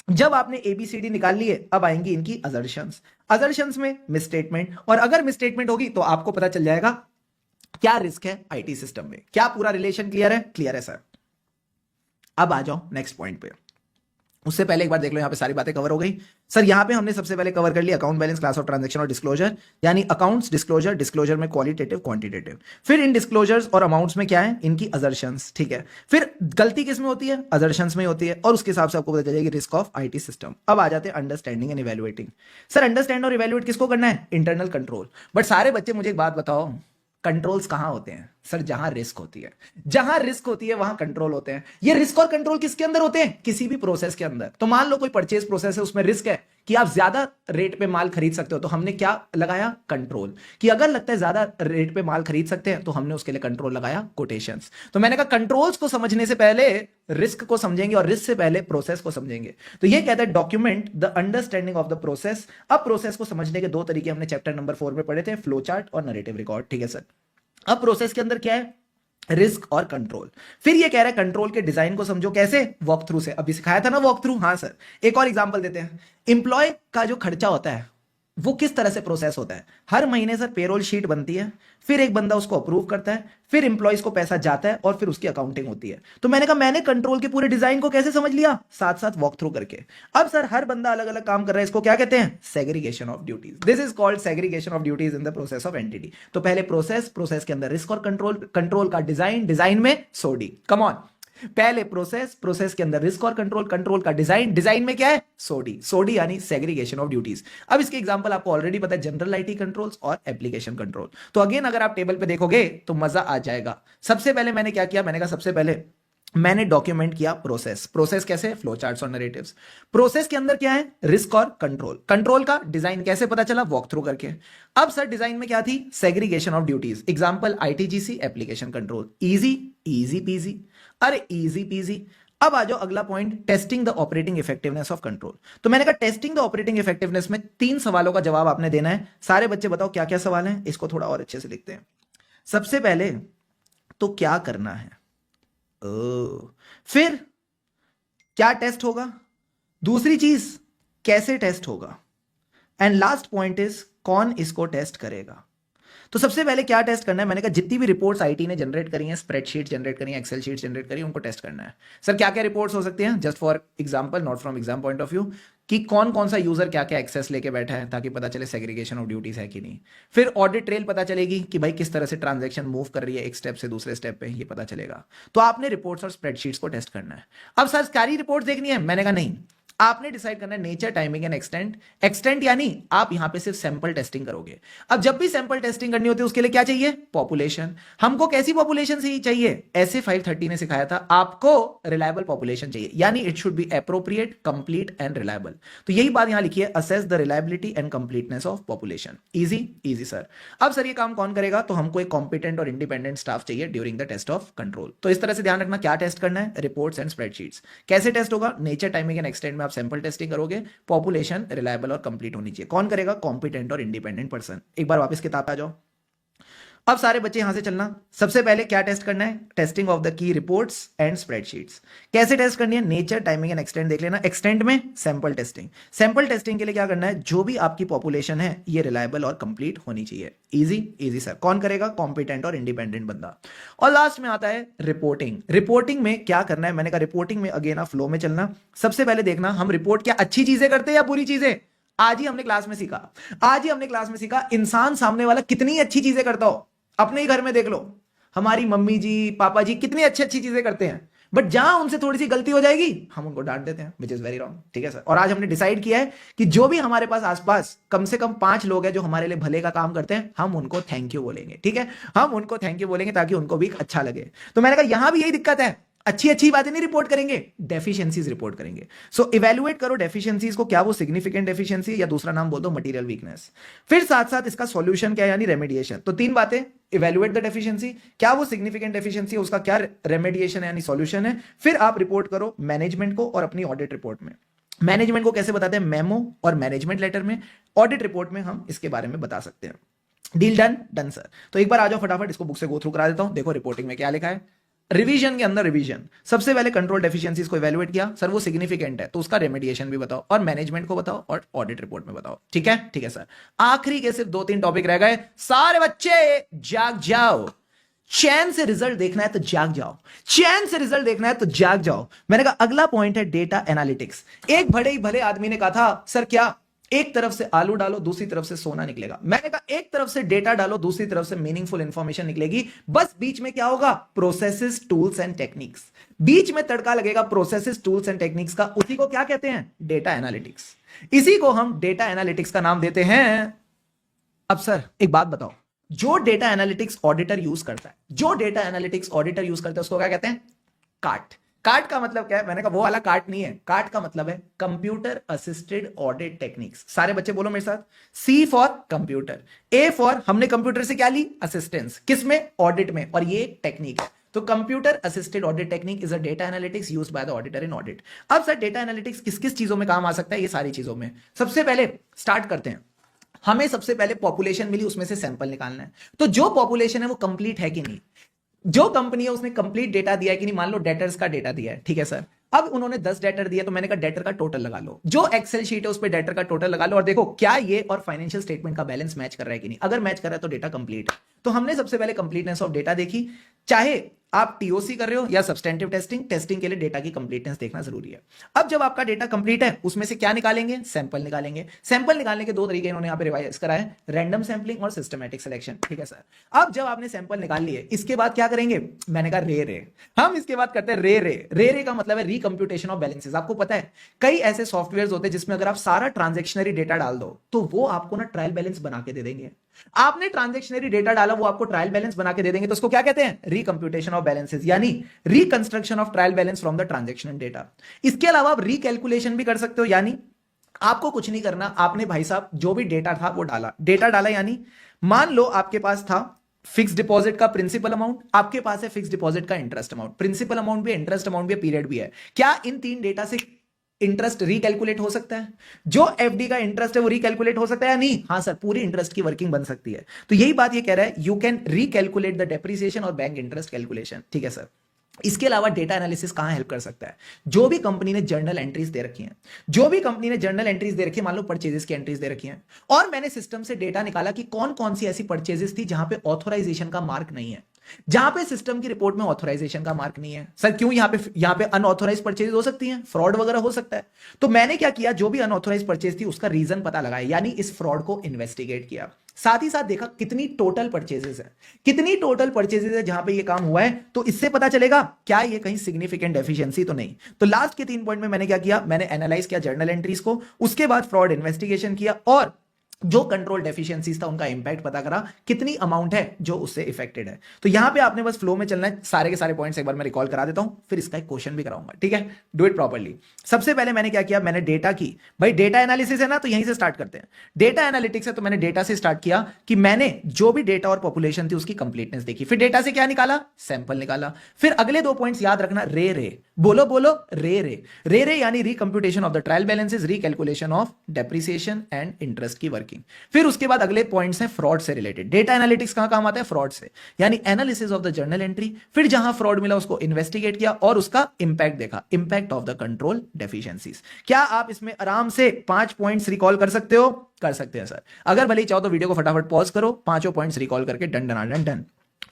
जब आपने एबीसीडी निकाल लिए, अब आएंगी इनकी अजर्शंस। अजर्शंस में मिसस्टेटमेंट, और अगर मिसस्टेटमेंट होगी तो आपको पता चल जाएगा क्या रिस्क है आईटी सिस्टम में। क्या पूरा रिलेशन क्लियर है? क्लियर है सर। अब आ जाओ नेक्स्ट पॉइंट पे। उससे पहले एक बार देख लो, यहां पे सारी बातें कवर हो गई सर। यहां पे हमने सबसे पहले कवर कर लिया account balance, class of transaction और डिस्क्लोजर, यानी अकाउंट्स, डिस्क्लोजर, डिस्क्लोजर में क्वालिटेटिव, क्वांटिटेटिव। फिर इन डिस्क्लोजर्स और अमाउंट्स में क्या है? इनकी अजर्शंस। ठीक है, फिर गलती किस में होती है? अजर्शंस में होती है, और उसके हिसाब से आपको पता चलेगी रिस्क ऑफ आईटी सिस्टम। अब आ जाते हैं understanding and evaluating. Sir understand और इवैल्यूएट किसको करना है? Internal control. बट सारे बच्चे मुझे एक बात बताओ, कंट्रोल्स कहां होते हैं? सर जहां रिस्क होती है। जहां रिस्क होती है वहां कंट्रोल होते हैं। ये रिस्क और कंट्रोल किसके अंदर होते हैं? किसी भी प्रोसेस के अंदर। तो मान लो कोई परचेज प्रोसेस है, उसमें रिस्क है कि आप ज्यादा रेट पे माल खरीद सकते हो, तो हमने क्या लगाया? कंट्रोल। कि अगर लगता है ज्यादा रेट पे माल खरीद सकते हैं तो हमने उसके लिए कंट्रोल लगाया, कोटेशंस। तो मैंने कहा कंट्रोल्स को समझने से पहले रिस्क को समझेंगे और रिस्क से पहले प्रोसेस को समझेंगे। तो ये कहता है document the understanding of the process. अब प्रोसेस को समझने के 2 तरीके हमने चैप्टर नंबर 4 में पढ़े थे, फ्लो चार्ट और नरेटिव रिकॉर्ड। ठीक है सर। अब प्रोसेस के अंदर क्या है? रिस्क और कंट्रोल। फिर ये कह रहा है कंट्रोल के डिजाइन को समझो। कैसे? वॉक थ्रू से। अभी सिखाया था ना वॉक थ्रू। हाँ सर। एक और एग्जांपल देते हैं। एम्प्लॉय का जो खर्चा होता है वो किस तरह से प्रोसेस होता है? हर महीने सर पेरोल शीट बनती है, फिर एक बंदा उसको अप्रूव करता है, फिर एम्प्लॉयज को पैसा जाता है और फिर उसकी अकाउंटिंग होती है। तो मैंने कहा मैंने कंट्रोल के पूरे डिजाइन को कैसे समझ लिया? साथ साथ वॉक थ्रू करके। अब सर हर बंदा अलग अलग काम कर रहा है, इसको क्या कहते हैं? Segregation of duties. This is called segregation of duties in the process of entity. तो पहले प्रोसेस, प्रोसेस के अंदर रिस्क और कंट्रोल, कंट्रोल का डिजाइन, डिजाइन में सोडी। Come on. पहले प्रोसेस, प्रोसेस के अंदर रिस्क और कंट्रोल, कंट्रोल का डिजाइन, डिजाइन में क्या है? सोडी। सोडी यानी सेग्रीगेशन ऑफ ड्यूटीज। अब इसके एग्जांपल आपको ऑलरेडी पता है, जनरल आईटी कंट्रोल्स और एप्लीकेशन कंट्रोल। तो अगेन अगर आप टेबल पे देखोगे तो मजा आ जाएगा। सबसे पहले मैंने क्या किया? मैंने कहा सबसे पहले मैंने डॉक्यूमेंट किया प्रोसेस। प्रोसेस कैसे? फ्लो चार्ट्स और नरेटिव्स। प्रोसेस के अंदर क्या है? रिस्क और कंट्रोल। कंट्रोल का डिजाइन कैसे पता चला? वॉक थ्रू करके। अब सर डिजाइन में क्या थी? Segregation of duties. Example ITGC, application control. Easy, easy peasy. अरे इजी पीजी। अब आ जाओ अगला point, testing the operating effectiveness of control. तो मैंने कहा टेस्टिंग द ऑपरेटिंग इफेक्टिवनेस में 3 सवालों का जवाब आपने देना है। सारे बच्चे बताओ क्या क्या सवाल हैं? इसको थोड़ा और अच्छे से लिखते हैं। सबसे पहले तो क्या करना है? फिर क्या टेस्ट होगा? दूसरी चीज कैसे टेस्ट होगा? एंड लास्ट पॉइंट इज कौन इसको टेस्ट करेगा? तो सबसे पहले क्या टेस्ट करना है? मैंने कहा जितनी भी रिपोर्ट्स आईटी ने जनरेट करी हैं, स्प्रेडशीट जनरेट करी हैं, एक्सेल शीट जनरेट करी हैं, उनको टेस्ट करना है। सर क्या क्या रिपोर्ट्स हो सकती हैं? Just for example, not from exam point of view, कि कौन कौन सा यूजर क्या क्या एक्सेस लेके बैठा है, ताकि पता चले सेग्रीगेशन ऑफ ड्यूटीज है कि नहीं। फिर ऑडिट ट्रेल पता चलेगी कि भाई किस तरह से ट्रांजैक्शन मूव कर रही है एक स्टेप से दूसरे स्टेप पे, ये पता चलेगा। तो आपने रिपोर्ट्स और स्प्रेडशीट्स को टेस्ट करना है। अब सर सारी रिपोर्ट्स देखनी है? मैंने कहा नहीं, आपने डिसाइड करना है nature, timing and extent. Extent यानी आप यहां पे सिर्फ सैंपल टेस्टिंग करोगे। अब जब भी सैंपल टेस्टिंग करनी होती है उसके लिए क्या चाहिए? पॉपुलेशन। हमको कैसी पॉपुलेशन चाहिए? ऐसे 530 ने सिखाया था, आपको रिलायबल पॉपुलेशन चाहिए, यानी it should be appropriate, complete and reliable. तो यही बात यहां लिखी है, assess the reliability and completeness of population. Easy easy sir. अब सर ये काम कौन करेगा? तो हमको एक कॉम्पिटेंट और इंडिपेंडेंट स्टाफ चाहिए during the test of control. तो इस तरह से ध्यान रखना, क्या टेस्ट करना है? Reports and spreadsheets. कैसे टेस्ट होगा? नेचर, टाइमिंग एंड एक्सटेंट में आप सैंपल टेस्टिंग करोगे, पॉपुलेशन रिलायबल और कंप्लीट होनी चाहिए। कौन करेगा? कॉम्पिटेंट और इंडिपेंडेंट पर्सन। एक बार वापस किताब पे आ जाओ। अब सारे बच्चे यहां से चलना। सबसे पहले क्या टेस्ट करना है? Testing of the key reports and spreadsheets. कैसे टेस्ट करनी है? नेचर, टाइमिंग एंड एक्सटेंट देख लेना। एक्सटेंट में सैंपल टेस्टिंग। सैंपल टेस्टिंग के लिए क्या करना है? जो भी आपकी पॉपुलेशन है ये रिलायबल और कंप्लीट होनी चाहिए। Easy easy sir. कौन करेगा? कॉम्पिटेंट और इंडिपेंडेंट बंदा। और लास्ट में आता है रिपोर्टिंग। रिपोर्टिंग में क्या करना है? मैंने कहा रिपोर्टिंग में अगेन आप फ्लो में चलना। सबसे पहले देखना हम रिपोर्ट क्या अच्छी चीजें करते हैं या बुरी चीजें। आज ही हमने क्लास में सीखा इंसान सामने वाला कितनी अच्छी चीजें करता हो। अपने ही घर में देख लो, हमारी मम्मी जी, पापा जी कितनी अच्छी अच्छी चीजें करते हैं, बट जहां उनसे थोड़ी सी गलती हो जाएगी हम उनको डांट देते हैं, विच इज वेरी रॉन्ग। ठीक है सर। और आज हमने डिसाइड किया है कि जो भी हमारे पास आसपास कम से कम 5 लोग हैं जो हमारे लिए भले का काम करते हैं, हम उनको थैंक यू बोलेंगे। ठीक है, हम उनको थैंक यू बोलेंगे ताकि उनको भी अच्छा लगे। तो मैंने कहा यहां भी यही दिक्कत है, अच्छी अच्छी बातें नहीं रिपोर्ट करेंगे, डेफिशिएंसीज रिपोर्ट करेंगे। सो इवैल्यूएट करो डेफिशिएंसीज को, क्या वो सिग्निफिकेंट डेफिशिएंसी या दूसरा नाम बोल दो मटेरियल वीकनेस। फिर साथ साथ इसका सॉल्यूशन क्या है, यानी रेमेडिएशन। तो 3 बातें, इवैल्यूएट द डेफिशिएंसी, क्या वो सिग्निफिकेंट डेफिशिएंसी है, उसका क्या रेमेडिएशन है यानी सॉल्यूशन है। फिर आप रिपोर्ट करो मैनेजमेंट को और अपनी ऑडिट रिपोर्ट में। मैनेजमेंट को कैसे बताते हैं? मेमो और मैनेजमेंट लेटर में। ऑडिट रिपोर्ट में हम इसके बारे में बता सकते हैं। Deal done? Done sir. तो एक बार आ जाओ फटाफट, इसको बुक से गो थ्रू करा देता हूं। देखो रिपोर्टिंग में क्या लिखा है। रिवीजन के अंदर रिवीजन, सबसे पहले कंट्रोल डेफिशिएंसीज को इवैल्यूएट किया, सर वो सिग्निफिकेंट है तो उसका रेमेडिएशन भी बताओ, और मैनेजमेंट को बताओ और ऑडिट रिपोर्ट में बताओ। ठीक है, ठीक है सर। आखिरी के सिर्फ 2-3 टॉपिक रह गए। सारे बच्चे जाग जाओ। चैन से रिजल्ट देखना है तो जाग जाओ, चैन से रिजल्ट देखना है तो जाग जाओ। मैंने कहा अगला पॉइंट है डेटा एनालिटिक्स। एक बड़े ही भले आदमी ने कहा था, सर क्या एक तरफ से आलू डालो दूसरी तरफ से सोना निकलेगा? मैंने कहा एक तरफ से डेटा डालो दूसरी तरफ से मीनिंगफुल इंफॉर्मेशन निकलेगी, बस बीच में क्या होगा? Processes, tools and techniques. बीच में तड़का लगेगा प्रोसेसेस, टूल्स एंड टेक्निक्स का, उसी को क्या कहते हैं? Data analytics. इसी को हम डेटा एनालिटिक्स का नाम देते हैं। अब सर एक बात बताओ, जो डेटा एनालिटिक्स ऑडिटर यूज करता है, उसको क्या कहते हैं? काट। काट का मतलब क्या है? मैंने कहा वो वाला काट नहीं है, काट का मतलब है कंप्यूटर असिस्टेड ऑडिट टेक्निक्स। सारे बच्चे बोलो मेरे साथ, सी फॉर कंप्यूटर, ए फॉर हमने कंप्यूटर से क्या ली? असिस्टेंस। किसमें? ऑडिट में। और ये टेक्निक है। तो computer assisted audit technique is a data analytics used by the auditor in audit. अब सर डेटा एनालिटिक्स किस किस चीजों में काम आ सकता है? ये सारी चीजों में। सबसे पहले स्टार्ट करते हैं। हमें सबसे पहले पॉपुलेशन मिली, उसमें से सैंपल निकालना है। तो जो पॉपुलेशन है वो कंप्लीट है कि नहीं, जो कंपनी है उसने कंप्लीट डेटा दिया है कि नहीं। मान लो डेटर्स का डेटा दिया है, ठीक है सर। अब उन्होंने 10 डेटर दिया, तो मैंने कहा डेटर का टोटल लगा लो। जो एक्सेल शीट है उस पर डेटर का टोटल लगा लो और देखो क्या ये और फाइनेंशियल स्टेटमेंट का बैलेंस मैच कर रहा है कि नहीं। अगर मैच कर रहा है तो डेटा कंप्लीट है। तो हमने सबसे पहले कंप्लीटनेस ऑफ डेटा देखी। चाहे आप टीओसी कर रहे हो या सब्सटेंटिव टेस्टिंग के लिए डेटा की कंप्लीटनेस देखना जरूरी है। अब जब आपका डेटा कंप्लीट है, उसमें से क्या निकालेंगे? सैंपल निकालेंगे। सैंपल निकालने के 2 तरीके इन्होंने यहां पे रिवाइज करा है, रैंडम सैंपलिंग और सिस्टमैटिक सिलेक्शन। ठीक है सर। अब जब आपने सैंपल निकाल लिए, इसके बाद क्या करेंगे? मैंने कहा रे हम इसके बाद करते हैं रे का मतलब है रिकंप्यूटेशन ऑफ बैलेंसेस। आपको पता है कई ऐसे सॉफ्टवेयर होते हैं जिसमें अगर आप सारा ट्रांजेक्शनरी डेटा डाल दो तो वो आपको ना ट्रायल बैलेंस बना के दे देंगे। आपने ट्रांजैक्शनरी डेटा डाला, वो आपको ट्रायल बैलेंस बना के दे देंगे, तो उसको क्या कहते हैं? रिकंप्यूटेशन ऑफ बैलेंसेस, यानी reconstruction of trial balance from the transactional data. इसके अलावा आप रिकैलकुलेशन भी कर सकते हो, यानी आपको कुछ नहीं करना, आपने भाई साहब जो भी डेटा था वो डाला, यानी मान लो आपके पास था फिक्स डिपॉजिट का प्रिंसिपल अमाउंट, आपके पास है फिक्स डिपॉजिट का इंटरेस्ट अमाउंट। प्रिंसिपल अमाउंट भी है, इंटरेस्ट अमाउंट भी है, पीरियड भी है। क्या इन 3 डेटा से इंटरेस्ट रिकैलकुलेट हो सकता है? जो एफडी का इंटरेस्ट है वो रिकैलकुलेट हो सकता है या नहीं? हाँ सर, पूरी इंटरेस्ट की वर्किंग बन सकती है। तो यही बात ये कह रहा है, you can recalculate the depreciation और बैंक इंटरेस्ट कैलकुलेशन। ठीक है सर। इसके अलावा डेटा एनालिसिस कहां हेल्प कर सकता है? जो भी कंपनी ने जर्नल एंट्रीज दे रखी हैं, मान लो परचेजेस की एंट्रीज दे रखी हैं, और मैंने सिस्टम से डेटा निकाला कि कौन कौन सी ऐसी परचेजेस थी जहां पे ऑथोराइजेशन का मार्क नहीं है। जहां पे सिस्टम की रिपोर्ट में ऑथराइजेशन का मार्क नहीं है। सर क्यों? यहां पे अनऑथराइज परचेज हो सकती हैं, फ्रॉड वगैरह हो सकता है। तो मैंने क्या किया, जो भी अनऑथराइज परचेज थी उसका रीजन पता लगाया, यानी इस फ्रॉड को इन्वेस्टिगेट किया। साथ ही साथ देखा कितनी टोटल परचेजेस है, कितनी टोटल परचेजेस है जहां पे ये काम हुआ है, तो इससे पता चलेगा क्या ये कहीं सिग्निफिकेंट डेफिशिएंसी तो नहीं। तो लास्ट के 3 पॉइंट में मैंने क्या किया, मैंने एनालाइज किया जर्नल एंट्रीज को, उसके बाद फ्रॉड इन्वेस्टिगेशन किया और जो कंट्रोल डेफिशिएंसीज था उनका इंपैक्ट पता करा, कितनी अमाउंट है जो उससे इफेक्टेड है। तो यहां पे आपने बस फ्लो में चलना है, सारे के सारे पॉइंट्स एक बार मैं रिकॉल करा देता हूं, फिर इसका एक क्वेश्चन भी कराऊंगा, ठीक है? Do it properly. सबसे पहले मैंने क्या किया, मैंने डेटा की, भाई डेटा एनालिसिस है ना, तो यहीं से स्टार्ट करते हैं। डेटा एनालिटिक्स है तो मैंने डेटा से स्टार्ट किया कि मैंने जो भी डेटा और पॉपुलेशन थी उसकी कंप्लीटनेस देखी, फिर डेटा से क्या निकाला, सैंपल निकाला। फिर अगले 2 पॉइंट्स याद रखना, रे रे, बोलो बोलो, रे रे। रे रे यानी recomputation of the trial balances, recalculation of depreciation and interest की वर्किंग। फिर उसके बाद अगले पॉइंट्स हैं फ्रॉड से रिलेटेड। डेटा एनालिटिक्स कहां काम आता है, फ्रॉड से, यानी analysis of the journal entry. फिर जहां फ्रॉड मिला उसको इन्वेस्टिगेट किया और उसका इंपैक्ट देखा, impact of the control deficiencies. क्या आप इसमें आराम से 5 पॉइंट्स रिकॉल कर सकते हो? कर सकते हैं सर। अगर भले ही चाहो तो वीडियो को फटाफट पॉज करो, 5 पॉइंट्स रिकॉल करके डन डन डन डन।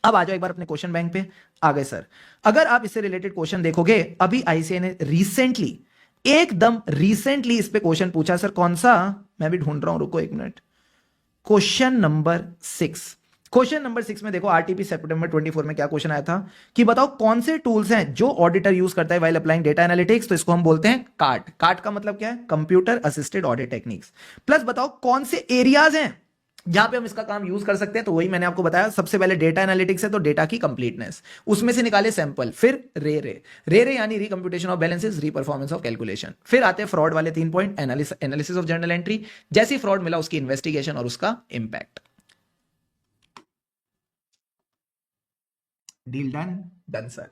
अब आ जाओ एक बार अपने क्वेश्चन बैंक पे। आ गए सर। अगर आप इससे रिलेटेड क्वेश्चन देखोगे, अभी आईसीए ने रिसेंटली, एकदम रिसेंटली इस पे क्वेश्चन पूछा। सर कौन सा, मैं भी ढूंढ रहा हूं, रुको 1 minute. Question number 6, question number 6 में देखो, आरटीपी सितंबर 24 में क्या क्वेश्चन आया था कि बताओ कौन से टूल्स हैं जो ऑडिटर यूज करता है व्हाइल अप्लाइंग डेटा एनालिटिक्स। तो इसको हम बोलते हैं कार्ट। कार्ट का मतलब क्या है, computer assisted audit techniques. Plus बताओ कौन से एरियाज हैं जहां पे हम इसका काम यूज कर सकते हैं। तो वही मैंने आपको बताया, सबसे पहले डेटा एनालिटिक्स है तो डेटा की कंप्लीटनेस, उसमें से निकाले सैंपल। फिर रे रे, रे रे यानी recomputation of balances, reperformance of calculation. फिर आते हैं फ्रॉड वाले 3 point, analysis of journal entry, जैसी फ्रॉड मिला उसकी इन्वेस्टिगेशन और उसका impact. Deal done, done sir.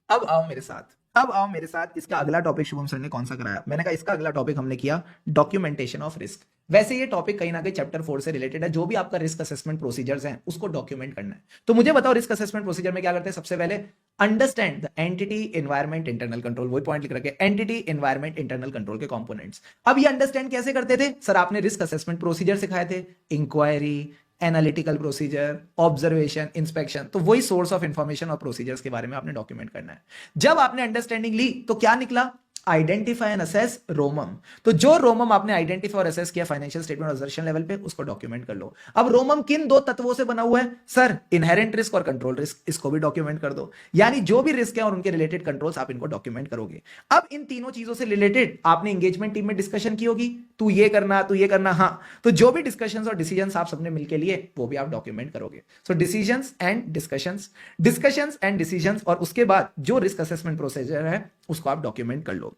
अब आओ मेरे साथ, अब आओ मेरे साथ। इसका अगला टॉपिक शुभम सर ने कौन सा कराया? मैंने कहा इसका अगला टॉपिक हमने किया डॉक्यूमेंटेशन ऑफ रिस्क। वैसे ये टॉपिक कहीं ना कहीं चैप्टर 4 से रिलेटेड है। जो भी आपका रिस्क असेसमेंट प्रोसीजर्स हैं उसको डॉक्यूमेंट करना है। तो मुझे बताओ रिस्क असेसमेंट प्रोसीजर में क्या करते हैं? सबसे पहले understand the entity environment internal control, वही पॉइंट लिख रखे, एंटिटी एनवायरमेंट इंटरनल कंट्रोल के कंपोनेंट्स। अब ये अंडरस्टैंड कैसे करते थे? सर आपने रिस्क असेसमेंट प्रोसीजर सिखाए थे, inquiry, analytical procedure, observation, inspection. तो वही सोर्स ऑफ इंफॉर्मेशन और प्रोसीजर्स के बारे में आपने डॉक्यूमेंट करना है। जब आपने अंडरस्टैंडिंग ली तो क्या निकला? Identify and assess रोमम। तो जो रोमम आपने आइडेंटिफाई और असेस किया फाइनेंशियल स्टेटमेंट असर्शन लेवल पे, उसको डॉक्यूमेंट कर लो। अब रोमम किन 2 तत्वों से बना हुआ है? सर इनहेरेंट रिस्क और कंट्रोल रिस्क, इसको भी डॉक्यूमेंट कर दो। यानी जो भी रिस्क है और उनके रिलेटेड कंट्रोल्स आप इनको डॉक्यूमेंट करोगे। अब इन तीनों चीजों से रिलेटेड आपने एंगेजमेंट टीम में डिस्कशन की होगी, तू ये करना, तू ये करना। हाँ, तो जो भी डिस्कशंस और डिसीजंस आप सबने मिलकर लिए वो भी आप डॉक्यूमेंट करोगे। So decisions and discussions, discussions and decisions, और उसके बाद जो रिस्क असेसमेंट प्रोसीजर है उसको आप डॉक्यूमेंट कर लो।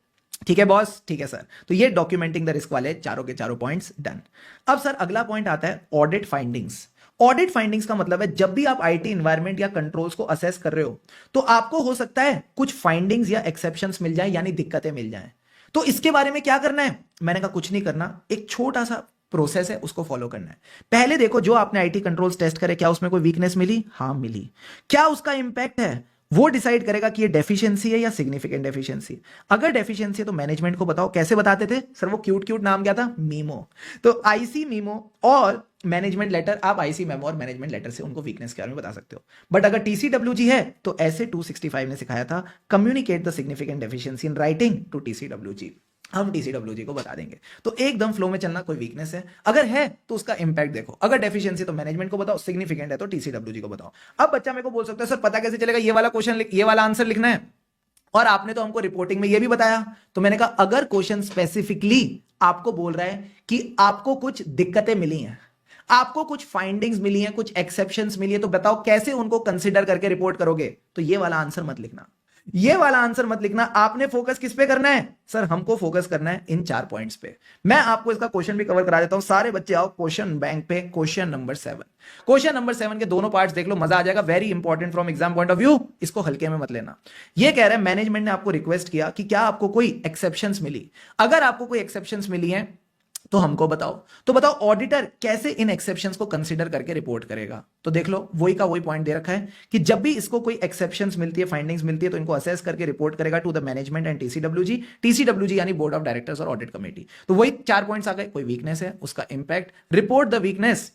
ठीक है बॉस? ठीक है सर। तो ये डॉक्यूमेंटिंग द रिस्क वाले चारों के चारों पॉइंट्स डन। अब सर अगला पॉइंट आता है ऑडिट फाइंडिंग्स। ऑडिट फाइंडिंग्स का मतलब है जब भी आप आईटी एनवायरनमेंट या कंट्रोल्स को असेस कर रहे हो तो आपको हो सकता है कुछ फाइंडिंग्स या एक्सेप्शंस मिल जाए, यानी दिक्कतें मिल जाएं। तो इसके बारे में क्या करना है? मैंने कहा कुछ नहीं करना, एक छोटा सा प्रोसेस है उसको फॉलो करना है। पहले देखो जो आपने आईटी कंट्रोल्स टेस्ट करे, क्या उसमें कोई वीकनेस मिली? हाँ मिली। क्या उसका इंपैक्ट है? वो डिसाइड करेगा कि ये डेफिशिएंसी है या सिग्निफिकेंट डेफिशिएंसी। अगर डेफिशिएंसी है तो मैनेजमेंट को बताओ। कैसे बताते थे सर? वो क्यूट क्यूट नाम क्या था? मीमो। तो आईसी मीमो और मैनेजमेंट लेटर, आप आईसी मेमो और मैनेजमेंट लेटर से उनको वीकनेस के बारे में बता सकते हो। बट अगर टीसीडब्ल्यूजी है तो ऐसे 265 ने सिखाया था, communicate the significant deficiency in writing to TCWG. हम टीसीडब्ल्यूजी को बता देंगे। तो एकदम फ्लो में चलना, कोई वीकनेस है अगर है तो उसका इंपैक्ट देखो। अगर डेफिशिएंसी तो मैनेजमेंट को बताओ, सिग्निफिकेंट है तो टीसीडब्ल्यूजी को बताओ। अब बच्चा मेरे को बोल सकता है सर पता कैसे चलेगा ये वाला क्वेश्चन, ये वाला आंसर लिखना है, और आपने तो हमको रिपोर्टिंग में ये भी बताया। तो मैंने कहा अगर क्वेश्चन स्पेसिफिकली आपको बोल रहा है कि आपको कुछ दिक्कतें मिली हैं, आपको कुछ फाइंडिंग्स मिली हैं, कुछ एक्सेप्शंस मिली है, तो बताओ कैसे उनको कंसीडर करके रिपोर्ट करोगे? तो ये वाला आंसर मत लिखना, ये वाला आंसर मत लिखना। आपने फोकस किस पे करना है? सर हमको फोकस करना है इन 4 पॉइंट्स पे। मैं आपको इसका क्वेश्चन भी कवर करा देता हूं। सारे बच्चे आओ क्वेश्चन बैंक पे, क्वेश्चन नंबर 7। क्वेश्चन नंबर 7 के दोनों पार्ट्स देख लो, मजा आ जाएगा। Very important from exam point of view, इसको हल्के में मत लेना। ये कह रहे हैं मैनेजमेंट ने आपको रिक्वेस्ट किया कि क्या आपको कोई एक्सेप्शंस मिली। अगर आपको कोई एक्सेप्शंस मिली हैं तो हमको बताओ। तो बताओ ऑडिटर कैसे इन एक्सेप्शंस को कंसीडर करके रिपोर्ट करेगा। तो देख लो वही का वही पॉइंट दे रखा है कि जब भी इसको कोई एक्सेप्शंस मिलती है, फाइंडिंग्स मिलती है, तो इनको असेस करके रिपोर्ट करेगा to the management and TCWG. TCWG यानी बोर्ड ऑफ डायरेक्टर्स और ऑडिट कमेटी। तो वही 4 पॉइंट्स आ गए। कोई वीकनेस है, उसका impact, report the weakness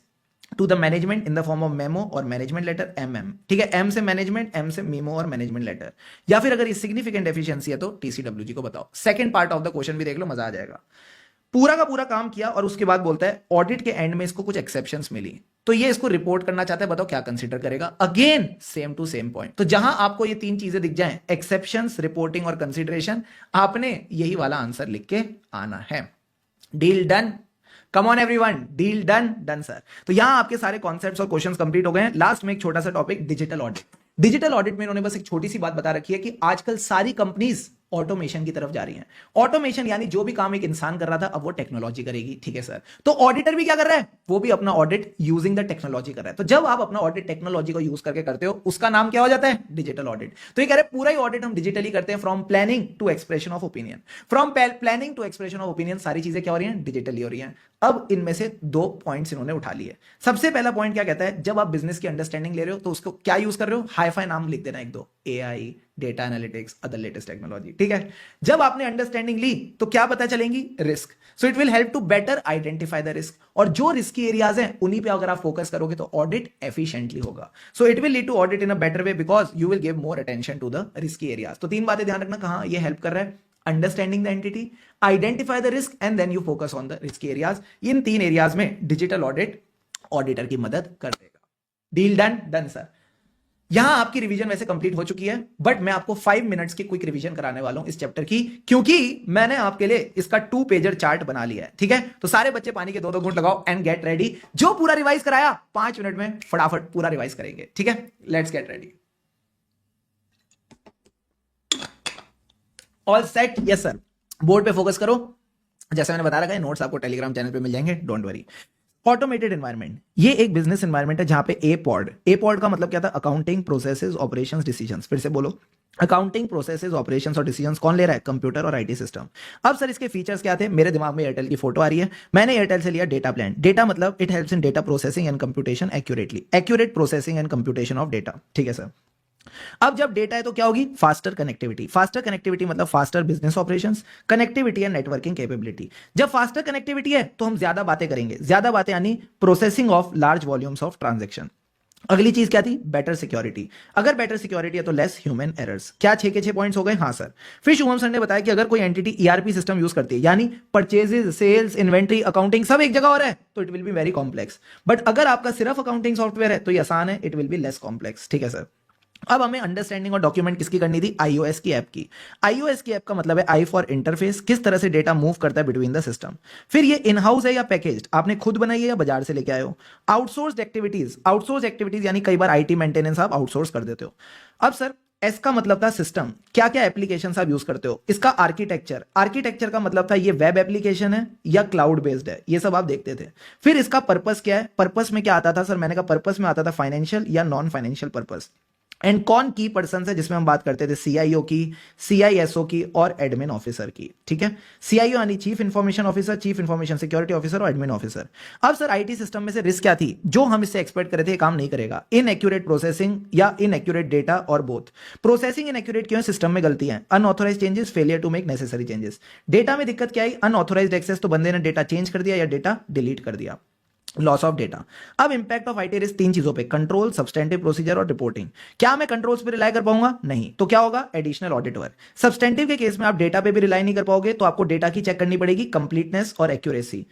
to the management in the form of memo और मैनेजमेंट लेटर MM, ठीक है, M से मैनेजमेंट, M से मीमो और मैनेजमेंट लेटर, या फिर अगर ये सिग्निफिकेंट एफिशिएंसी है तो TCWG को बताओ। Second part of the question भी देख लो, मजा आ जाएगा। पूरा का पूरा काम किया और उसके बाद बोलता है ऑडिट के एंड में इसको कुछ एक्सेप्शंस मिली, तो ये इसको रिपोर्ट करना चाहता है, बताओ क्या कंसीडर करेगा। Again same to same point, तो जहां आपको ये तीन चीजें दिख जाएं, एक्सेप्शंस, रिपोर्टिंग और कंसीडरेशन, आपने यही वाला आंसर लिख के आना है। Deal done, come on everyone, deal done, done sir. तो यहां आपके सारे कॉन्सेप्ट्स और क्वेश्चंस कंप्लीट हो गए हैं। लास्ट में एक छोटा सा topic, digital audit. Digital audit में इन्होंने बस एक छोटी सी बात बता रखी है कि आजकल सारी कंपनीज ऑटोमेशन की तरफ जा रही हैं। ऑटोमेशन यानी जो भी काम एक इंसान कर रहा था अब वो टेक्नोलॉजी करेगी, ठीक है सर। तो ऑडिटर भी क्या कर रहा है, वो भी अपना ऑडिट यूजिंग द टेक्नोलॉजी कर रहा है। तो जब आप अपना ऑडिट टेक्नोलॉजी को यूज करके करते हो उसका नाम क्या हो जाता है, डिजिटल ऑडिट। तो ये कह रहे हैं पूरा ही ऑडिट हम डिजिटली करते हैं, from planning to expression of opinion. From planning to expression of opinion सारी चीजें क्या हो रही हैं, डिजिटली हो रही हैं। अब इनमें से दो पॉइंट्स इन्होंने उठा लिए। सबसे पहला पॉइंट क्या कहता है, जब आप बिजनेस की अंडरस्टैंडिंग ले रहे हो तो उसको क्या यूज कर रहे हो, हाई फाई नाम लिख देना एक दो, AI, data analytics, other latest technology, ठीक है। जब आपने अंडरस्टैंडिंग ली तो क्या पता चलेंगी, risk. So it will help to better identify the risk, और जो रिस्की एरियाज हैं उन्हीं पे अगर आप फोकस करोगे तो ऑडिट एफिशिएंटली होगा। So it will lead to audit in a better way because you will give more attention to the risky areas. तो तीन बातें ध्यान रखना, कहां ये हेल्प कर रहा है, understanding the entity, identify the risk and then you focus on the risky areas. इन तीन एरियाज में डिजिटल ऑडिट ऑडिटर की मदद कर देगा। Deal done, done sir. यहां आपकी रिवीजन वैसे कंप्लीट हो चुकी है, बट मैं आपको 5 मिनट्स की क्विक रिवीजन कराने वाला हूं इस चैप्टर की, क्योंकि मैंने आपके लिए इसका 2 पेजर चार्ट बना लिया है, ठीक है। तो सारे बच्चे पानी के 2-2 घूंट लगाओ एंड गेट रेडी। जो पूरा रिवाइज कराया 5 मिनट में फटाफट पूरा रिवाइज करेंगे, ठीक है। Let's get ready. All set, yes sir. Board पे फोकस करो, जैसे मैंने बता रखा है नोट्स आपको टेलीग्राम चैनल पे मिल जाएंगे, डोंट वरी। ऑटोमेटेड एनवायरनमेंट, ये एक बिजनेस एनवायरनमेंट है जहां पे ए पॉड का मतलब क्या था, अकाउंटिंग, प्रोसेसेस, ऑपरेशंस, डिसीजंस। फिर से बोलो, अकाउंटिंग, प्रोसेसेस, ऑपरेशंस और डिसीजंस कौन ले रहा है, कंप्यूटर और IT सिस्टम। अब सर इसके फीचर्स क्या थे, मेरे दिमाग में एयरटेल की फोटो आ रही है, मैंने एयरटेल से लिया डेटा प्लान। डेटा मतलब it helps in data processing and computation accurately, accurate processing and computation of data, ठीक है सर। अब जब डेटा है तो क्या होगी, फास्टर कनेक्टिविटी। फास्टर कनेक्टिविटी मतलब faster business operations, connectivity and networking capability. जब फास्टर कनेक्टिविटी है तो हम ज्यादा बातें करेंगे, ज्यादा बातें यानी processing of large volumes of transaction. अगली चीज क्या थी, बेटर सिक्योरिटी। अगर बेटर सिक्योरिटी है तो लेस ह्यूमन एरर्स। क्या 6 के 6 पॉइंट्स हो गए, हाँ सर। फिर शुभम सर ने बताया कि अगर कोई एंटिटी ERP सिस्टम यूज करती है, यानी परचेजेस, सेल्स, इन्वेंट्री, अकाउंटिंग सब एक जगह हो रहा है, तो it will be very complex. But अगर आपका सिर्फ अकाउंटिंग सॉफ्टवेयर है तो ये आसान है, it will be less complex, ठीक है सर। अब हमें अंडरस्टैंडिंग और डॉक्यूमेंट किसकी करनी थी, iOS की ऐप की। iOS की ऐप का मतलब है आई फॉर इंटरफेस, किस तरह से डेटा मूव करता है बिटवीन द सिस्टम। फिर ये इन हाउस है या पैकेज्ड, आपने खुद बनाई है या बाजार से लेके आए हो। आउटसोर्स्ड एक्टिविटीज यानी कई बार IT मेंटेनेंस आप आउटसोर्स कर देते हो। अब सर एस का मतलब था सिस्टम, क्या क्या एप्लीकेशन आप यूज करते हो। इसका आर्किटेक्चर का मतलब था ये वेब एप्लीकेशन है या क्लाउड बेस्ड है, ये सब आप देखते थे। फिर इसका पर्पस क्या है, पर्पस में क्या आता था सर, मैंने कहा पर्पस में आता था फाइनेंशियल या नॉन फाइनेंशियल पर्पस। एंड कौन की पर्सन है, जिसमें हम बात करते थे CIO की, CISO की और एडमिन ऑफिसर की, ठीक है। CIO यानी chief information officer, chief information security officer और एडमिन ऑफिसर। अब सर IT सिस्टम में से रिस्क क्या थी, जो हम इससे एक्सपेक्ट करे थे काम नहीं करेगा, इनएक्यूरेट प्रोसेसिंग या इनएक्यूरेट डेटा और बोथ। प्रोसेसिंग इनएक्यूरेट क्यों है, सिस्टम में गलती है, unauthorised changes, failure to make necessary changes. Data में दिक्कत क्या आई, अनऑथोराइज एक्सेस, तो बंदे ने डेटा चेंज कर दिया या डेटा डिलीट कर दिया, लॉस ऑफ डेटा। अब इंपैक्ट ऑफ IT रिस्क 3 चीजों पे, कंट्रोल, सब्सटेंटिव प्रोसीजर और रिपोर्टिंग। क्या मैं कंट्रोल्स पे रिलाई कर पाऊंगा, नहीं, तो क्या होगा, एडिशनल ऑडिट वर्क। सब्सटेंटिव के केस में आप डेटा पे भी रिलाई नहीं कर पाओगे, तो आपको डेटा की चेक करनी पड़ेगी, कंप्लीटनेस और एक्यूरेसी,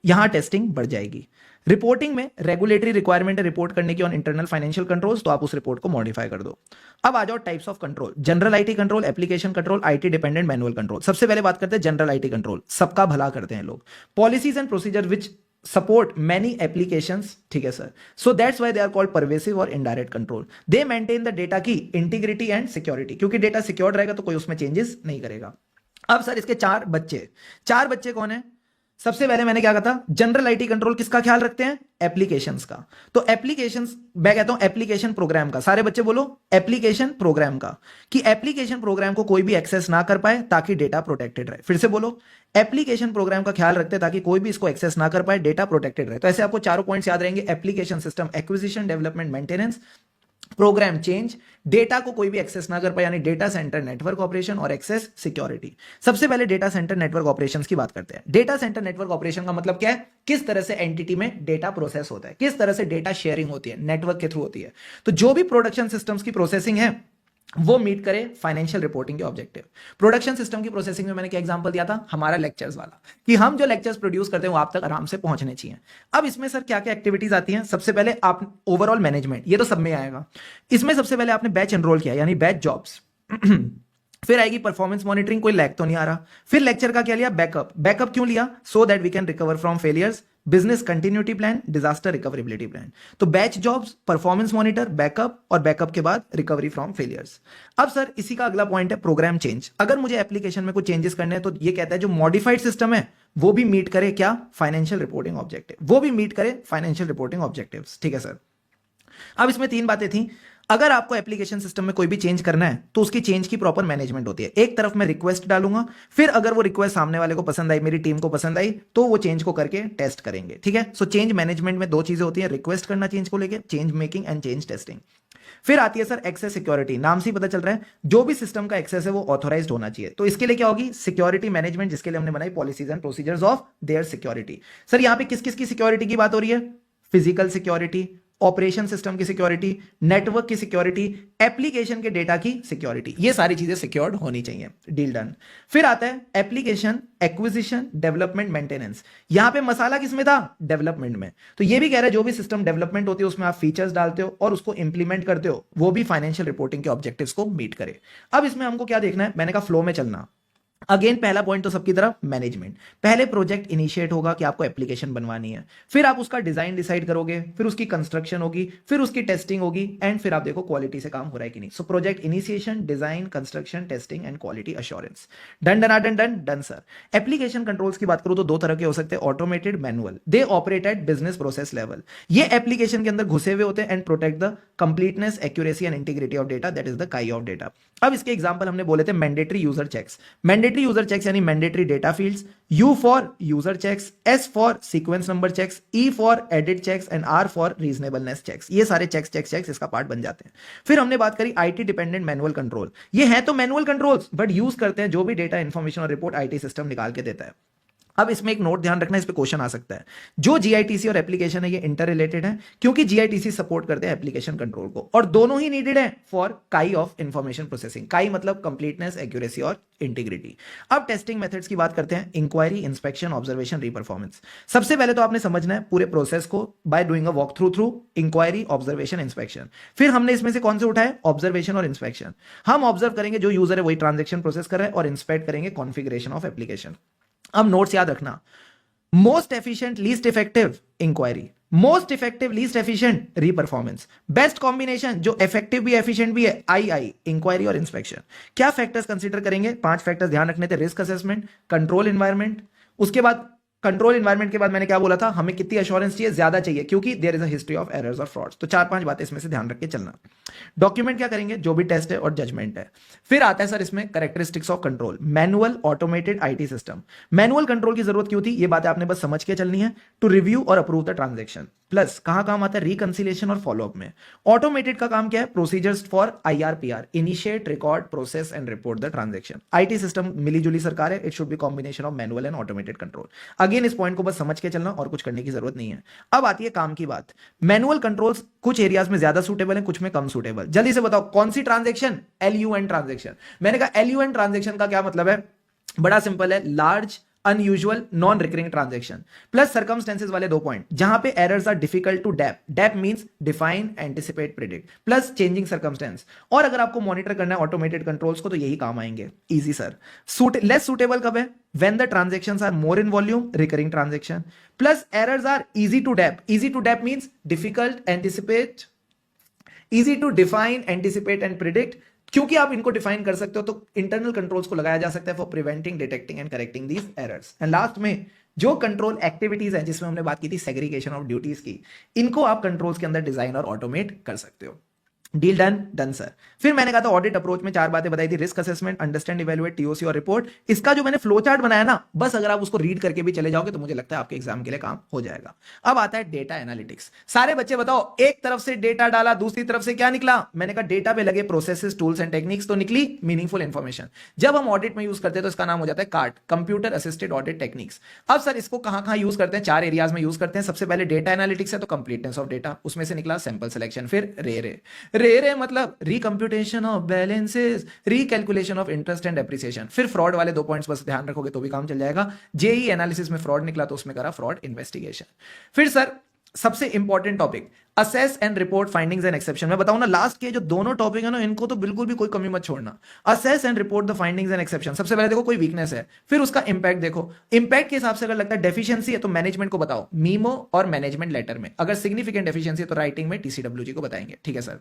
यहां टेस्टिंग बढ़ जाएगी। रिपोर्टिंग में रेगुलेटरी रिक्वायरमेंट है रिपोर्ट करने की ऑन इंटरनल फाइनेंशियल कंट्रोल्स, तो आप उस रिपोर्ट को मॉडिफाई कर दो। अब आ जाओ types of control, general IT control, application control, IT dependent manual control. सबसे पहले बात करते हैं जनरल IT कंट्रोल, सबका भला करते हैं लोग। Policies and procedure which support many applications, ठीक है sir. So that's why they are called pervasive और indirect control. They maintain the data की integrity and security, क्योंकि डेटा सिक्योर रहेगा तो कोई उसमें चेंजेस नहीं करेगा। अब सर इसके 4 बच्चे कौन है, सबसे पहले मैंने क्या कहा था, जनरल IT कंट्रोल किसका ख्याल रखते हैं, एप्लीकेशंस का। तो एप्लीकेशंस, मैं कहता हूं एप्लीकेशन प्रोग्राम का, सारे बच्चे बोलो एप्लीकेशन प्रोग्राम का, कि एप्लीकेशन प्रोग्राम को कोई भी एक्सेस ना कर पाए ताकि डेटा प्रोटेक्टेड रहे। फिर से बोलो, एप्लीकेशन प्रोग्राम का ख्याल रखते हैं ताकि कोई भी इसको एक्सेस ना कर पाए, डेटा प्रोटेक्टेड रहे। तो ऐसे आपको चारों पॉइंट्स याद रहेंगे, application system acquisition, development, maintenance, program change, data को कोई भी एक्सेस ना कर पाए, यानी डेटा सेंटर नेटवर्क ऑपरेशन, और एक्सेस सिक्योरिटी। सबसे पहले डेटा सेंटर नेटवर्क ऑपरेशंस की बात करते हैं। डेटा सेंटर नेटवर्क ऑपरेशन का मतलब क्या है? किस तरह से एंटिटी में डेटा प्रोसेस होता है, किस तरह से डेटा शेयरिंग होती है, नेटवर्क के थ्रू होती है। तो जो भी प्रोडक्शन सिस्टम्स की प्रोसेसिंग है वो मीट करे फाइनेंशियल रिपोर्टिंग के ऑब्जेक्टिव। प्रोडक्शन सिस्टम की प्रोसेसिंग में मैंने क्या एग्जांपल दिया था? हमारा लेक्चर्स वाला, कि हम जो लेक्चर्स प्रोड्यूस करते हैं वो आप तक आराम से पहुंचने चाहिए। अब इसमें सर क्या क्या एक्टिविटीज आती हैं? सबसे पहले आप ओवरऑल मैनेजमेंट, ये तो सब में आएगा। इसमें सबसे पहले आपने बैच एनरोल किया, यानी बैच जॉब्स। फिर आएगी परफॉर्मेंस मॉनिटरिंग, कोई लैग तो नहीं आ रहा। फिर लेक्चर का क्या लिया? बैकअप। बैकअप क्यों लिया? So that we can recover from failures, business continuity plan, disaster recoverability plan. तो batch jobs, performance monitor, backup, और बैकअप के बाद रिकवरी फ्रॉम फेलियर्स। अब सर इसी का अगला पॉइंट है प्रोग्राम चेंज। अगर मुझे एप्लीकेशन में कुछ चेंजेस करने हैं तो ये कहता है जो मॉडिफाइड सिस्टम है वो भी मीट करे क्या? फाइनेंशियल रिपोर्टिंग ऑब्जेक्टिव, वो भी मीट करे फाइनेंशियल रिपोर्टिंग ऑब्जेक्टिव्स। ठीक है सर। अब इसमें तीन बातें थी। अगर आपको एप्लीकेशन सिस्टम में कोई भी चेंज करना है तो उसकी चेंज की प्रॉपर मैनेजमेंट होती है। एक तरफ मैं रिक्वेस्ट डालूंगा, फिर अगर वो रिक्वेस्ट सामने वाले को पसंद आई, मेरी टीम को पसंद आई, तो वो चेंज को करके टेस्ट करेंगे। ठीक है। सो चेंज मैनेजमेंट में दो चीजें होती हैं, रिक्वेस्ट करना चेंज को लेके, change making and change testing. फिर आती है सर एक्सेस सिक्योरिटी। नाम से ही पता चल रहा है जो भी सिस्टम का एक्सेस है वो ऑथोराइज्ड होना चाहिए। तो इसके लिए क्या होगी? सिक्योरिटी मैनेजमेंट, जिसके लिए हमने बनाई policies and procedures of their security. Sir यहां पे किस किस की सिक्योरिटी की बात हो रही है? फिजिकल सिक्योरिटी, ऑपरेशन सिस्टम की सिक्योरिटी, नेटवर्क की सिक्योरिटी, एप्लीकेशन के डेटा की सिक्योरिटी। ये सारी चीजें सिक्योर्ड होनी चाहिए। Deal done. फिर आता है एप्लीकेशन एक्विजिशन, डेवलपमेंट, मेंटेनेंस। यहां पे मसाला किसमें था? डेवलपमेंट में। तो ये भी कह रहा है जो भी सिस्टम डेवलपमेंट होती है उसमें आप फीचर्स डालते हो और उसको इंप्लीमेंट करते हो, वो भी फाइनेंशियल रिपोर्टिंग के ऑब्जेक्टिव्स को मीट करे। अब इसमें हमको क्या देखना है? मैंने कहा फ्लो में चलना। अगेन पहला पॉइंट तो सबकी तरफ मैनेजमेंट। पहले प्रोजेक्ट इनिशिएट होगा कि आपको एप्लीकेशन बनवानी है, फिर आप उसका डिजाइन डिसाइड करोगे, फिर उसकी कंस्ट्रक्शन होगी, फिर उसकी टेस्टिंग होगी, एंड फिर आप देखो क्वालिटी से काम हो रहा है कि नहीं। So project initiation, design, construction, testing and quality assurance. Done done done done done sir. Application controls की बात करूं तो दो तरह के हो सकते हैं, automated, manual. They operate at business process level. ये एप्लीकेशन के अंदर घुसे हुए होते हैं and protect the completeness, accuracy and integrity of data, that is the काई ऑफ डेटा। अब इसके एग्जांपल हमने बोले थे mandatory user checks. Mandatory user checks यानी mandatory data fields, U for user checks, S for sequence number checks, E for edit checks and R for reasonableness checks. ये सारे checks checks checks इसका part बन जाते हैं। फिर हमने बात करी आईटी डिपेंडेंट मैनुअल कंट्रोल। ये है तो मैनुअल कंट्रोल्स बट यूज करते हैं जो भी डेटा इंफॉर्मेशन और रिपोर्ट आईटी सिस्टम निकाल के देता है। अब इसमें एक नोट ध्यान रखना, इस पे क्वेश्चन आ सकता है। जो जीआईटीसी और एप्लीकेशन है ये इंटर रिलेटेड है, क्योंकि जीआईटीसी सपोर्ट करते हैं एप्लीकेशन कंट्रोल को, और दोनों ही नीडेड है फॉर काई ऑफ इंफॉर्मेशन प्रोसेसिंग। काई मतलब कंप्लीटनेस, एक्यूरेसी और इंटीग्रिटी। अब टेस्टिंग मेथड्स की बात करते हैं, इंक्वायरी, इंस्पेक्शन, ऑब्जर्वेशन, रीपरफॉर्मेंस। सबसे पहले तो आपने समझना है पूरे प्रोसेस को by doing a walk through inquiry, observation, inspection. फिर हमने इसमें से कौन से उठाए? ऑब्जर्वेशन और इंस्पेक्शन। हम ऑब्जर्व करेंगे जो यूजर है वही ट्रांजेक्शन प्रोसेस कर रहा है, और इंस्पेक्ट करेंगे कॉन्फ़िगरेशन ऑफ एप्लीकेशन। अब नोट्स याद रखना, most efficient least effective inquiry, most effective least efficient reperformance, best combination जो इफेक्टिव भी एफिशिएंट भी है आई इंक्वायरी और इंस्पेक्शन। क्या फैक्टर्स कंसीडर करेंगे? 5 फैक्टर्स ध्यान रखने थे। रिस्क असेसमेंट, कंट्रोल एनवायरनमेंट, उसके बाद कंट्रोल एनवायरनमेंट के बाद मैंने क्या बोला था? हमें कितनी एश्योरेंस चाहिए? ज्यादा चाहिए, क्योंकि there is a history of errors और फ्रॉड्स। तो 4-5 बातें इसमें से ध्यान रख के चलना। डॉक्यूमेंट क्या करेंगे? जो भी टेस्ट है और जजमेंट है। फिर आता है सर इसमें characteristics of control, manual, automated, IT system. Manual control की जरूरत क्यों थी? ये बातें आपने बस समझ के चलनी है। टू रिव्यू और अप्रूव द ट्रांजेक्शन। प्लस कहां काम आता है? रिकंसिलिएशन और फॉलोअप में। ऑटोमेटेड का काम क्या है? Procedures for IRPR, initiate, record, process and report the transaction. IT system मिलीजुली सरकार है, it should be combination of manual and automated control. Again इस पॉइंट को बस समझ के चलना और कुछ करने की जरूरत नहीं है। अब आती है काम की बात। मैनुअल कंट्रोल्स कुछ एरियाज में ज्यादा सूटेबल है, कुछ में कम सूटेबल। जल्दी से बताओ कौन सी ट्रांजेक्शन? एलयूएन ट्रांजेक्शन। मैंने कहा एलयूएन ट्रांजेक्शन का क्या मतलब है? बड़ा सिंपल है, large unusual non recurring transaction. Plus circumstances वाले 2 पॉइंट जहां पे errors are difficult to dab. Dap means define, anticipate, predict, plus changing circumstance. और अगर आपको मॉनिटर करना है ऑटोमेटेड कंट्रोल्स को तो यही काम आएंगे। Easy sir. लेस सूटेबल कब है? when the transactions are more in volume, recurring transaction, plus errors are easy to dap. Easy to dap means difficult, anticipate, easy to define, anticipate and predict. क्योंकि आप इनको define कर सकते हो तो internal controls को लगाया जा सकता है for preventing, detecting and correcting these errors. And last में जो कंट्रोल एक्टिविटीज है जिसमें हमने बात की थी सेग्रीगेशन ऑफ ड्यूटीज की, इनको आप कंट्रोल्स के अंदर डिजाइन और ऑटोमेट कर सकते हो। Deal done done sir. फिर मैंने कहा था ऑडिट अप्रोच में 4 बातें बताई थी, risk assessment, understand, evaluate, TOC और रिपोर्ट। इसका जो मैंने फ्लो चार्ट बनाया ना, बस अगर आप उसको रीड करके भी चले जाओगे तो मुझे लगता है आपके एग्जाम के लिए काम हो जाएगा। अब आता है डेटा एनालिटिक्स। सारे बच्चे बताओ, एक तरफ से डेटा डाला, दूसरी तरफ से क्या निकला? मैंने कहा डेटा पे लगे प्रोसेसेस, टूल्स एंड टेक्निक्स, तो निकली मीनिंगफुल इंफॉर्मेशन। जब हम ऑडिट में यूज करते हैं तो इसका नाम हो जाता है cart, computer assisted audit techniques. अब सर इसको कहां कहां यूज करते हैं? 4 एरियाज में यूज करते हैं। सबसे पहले डेटा एनालिटिक्स है तो कंप्लीटनेस ऑफ डेटा, उसमें से निकला सैंपल सिलेक्शन। फिर रे मतलब recomputation of balances, recalculation of interest and depreciation. फिर फ्रॉड वाले 2 पॉइंट्स बस ध्यान रखोगे तो भी काम चल जाएगा। जेई एनालिसिस में फ्रॉड निकला तो उसमें करा फ्रॉड इन्वेस्टिगेशन। फिर सर सबसे important topic assess and report findings and exception. मैं बताऊं ना, लास्ट के जो दोनों टॉपिक है ना, इनको तो बिल्कुल भी कोई कमी मत छोड़ना। Assess and report the findings and exception. सबसे पहले देखो कोई वीकनेस है, फिर उसका इंपैक्ट देखो। इंपैक्ट के हिसाब से अगर लगता है डेफिशिएंसी है तो मैनेजमेंट को बताओ, मीमो और मैनेजमेंट लेटर में। अगर सिग्निफिकेंट डेफिशिएंसी है तो राइटिंग में टीसीडब्ल्यूजी को बताएंगे। ठीक है सर।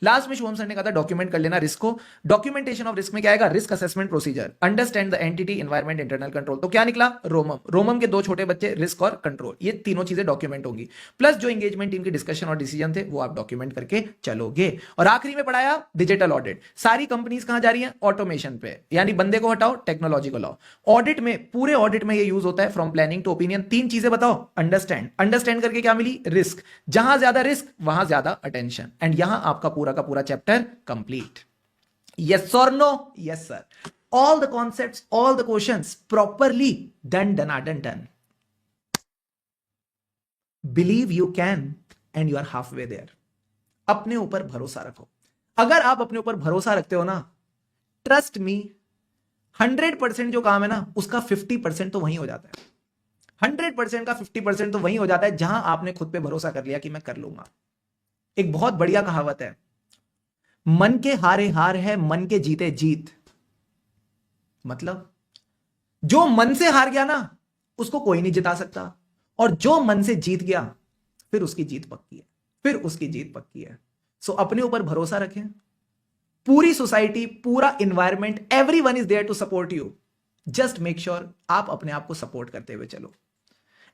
लास्ट में शुभम सर ने कहा था डॉक्यूमेंट कर लेना रिस्क को। डॉक्यूमेंटेशन ऑफ रिस्क में क्या आएगा? Risk assessment procedure, understand the entity, environment, internal control. तो क्या निकला? रोमम। रोमम के 2 छोटे बच्चे, रिस्क और कंट्रोल, ये तीनों चीजें डॉक्यूमेंट होंगी। प्लस जो एंगेजमेंट टीम की डिस्कशन और डिसीजन थे वो आप डॉक्यूमेंट करके चलोगे। और आखिरी में पढ़ाया डिजिटल ऑडिट। सारी कंपनीज कहां जा रही है? ऑटोमेशन पे, यानी बंदे को हटाओ, टेक्नोलॉजी को लाओ। ऑडिट में, पूरे ऑडिट में ये यूज होता है फ्रॉम प्लानिंग टू ओपिनियन। 3 चीजें बताओ। अंडरस्टैंड, अंडरस्टैंड करके क्या मिली? रिस्क। जहां ज्यादा रिस्क वहां ज्यादा अटेंशन। एंड यहां आपका पूरा का पूरा chapter complete. Yes or no? Yes sir. All the concepts, all the questions properly done. Believe you can and you are halfway there. अपने ऊपर भरोसा रखो। अगर आप अपने ऊपर भरोसा रखते हो ना, ट्रस्ट मी, 100% जो काम है ना उसका 50% तो वहीं हो जाता है। 100% का 50% तो वहीं हो जाता है जहां आपने खुद पे भरोसा कर लिया कि मैं कर लूंगा। एक बहुत बढ़िया कहावत है, मन के हारे हार है, मन के जीते जीत। मतलब जो मन से हार गया ना उसको कोई नहीं जिता सकता, और जो मन से जीत गया फिर उसकी जीत पक्की है, फिर उसकी जीत पक्की है। सो अपने ऊपर भरोसा रखें। पूरी सोसाइटी, पूरा environment, everyone is there to support you. Just make sure आप अपने आप को सपोर्ट करते हुए चलो।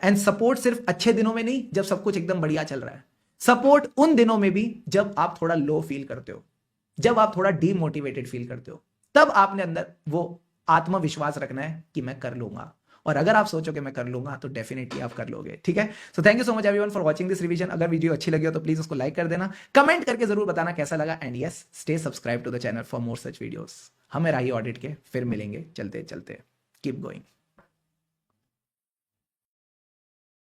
एंड सपोर्ट सिर्फ अच्छे दिनों में नहीं, जब सब कुछ एकदम बढ़िया चल रहा है। सपोर्ट उन दिनों में भी जब आप थोड़ा लो फील करते हो, जब आप थोड़ा डीमोटिवेटेड फील करते हो, तब आपने अंदर वो आत्मविश्वास रखना है कि मैं कर लूंगा। और अगर आप सोचो कि मैं कर लूंगा तो डेफिनेटली आप कर लोगे। ठीक है। So thank you so much everyone for watching this revision. अगर वीडियो अच्छी लगी हो तो प्लीज उसको लाइक कर देना, कमेंट करके जरूर बताना कैसा लगा। And yes, stay subscribe to the channel for more such videos. हमें रही ऑडिट के, फिर मिलेंगे चलते चलते। Keep going.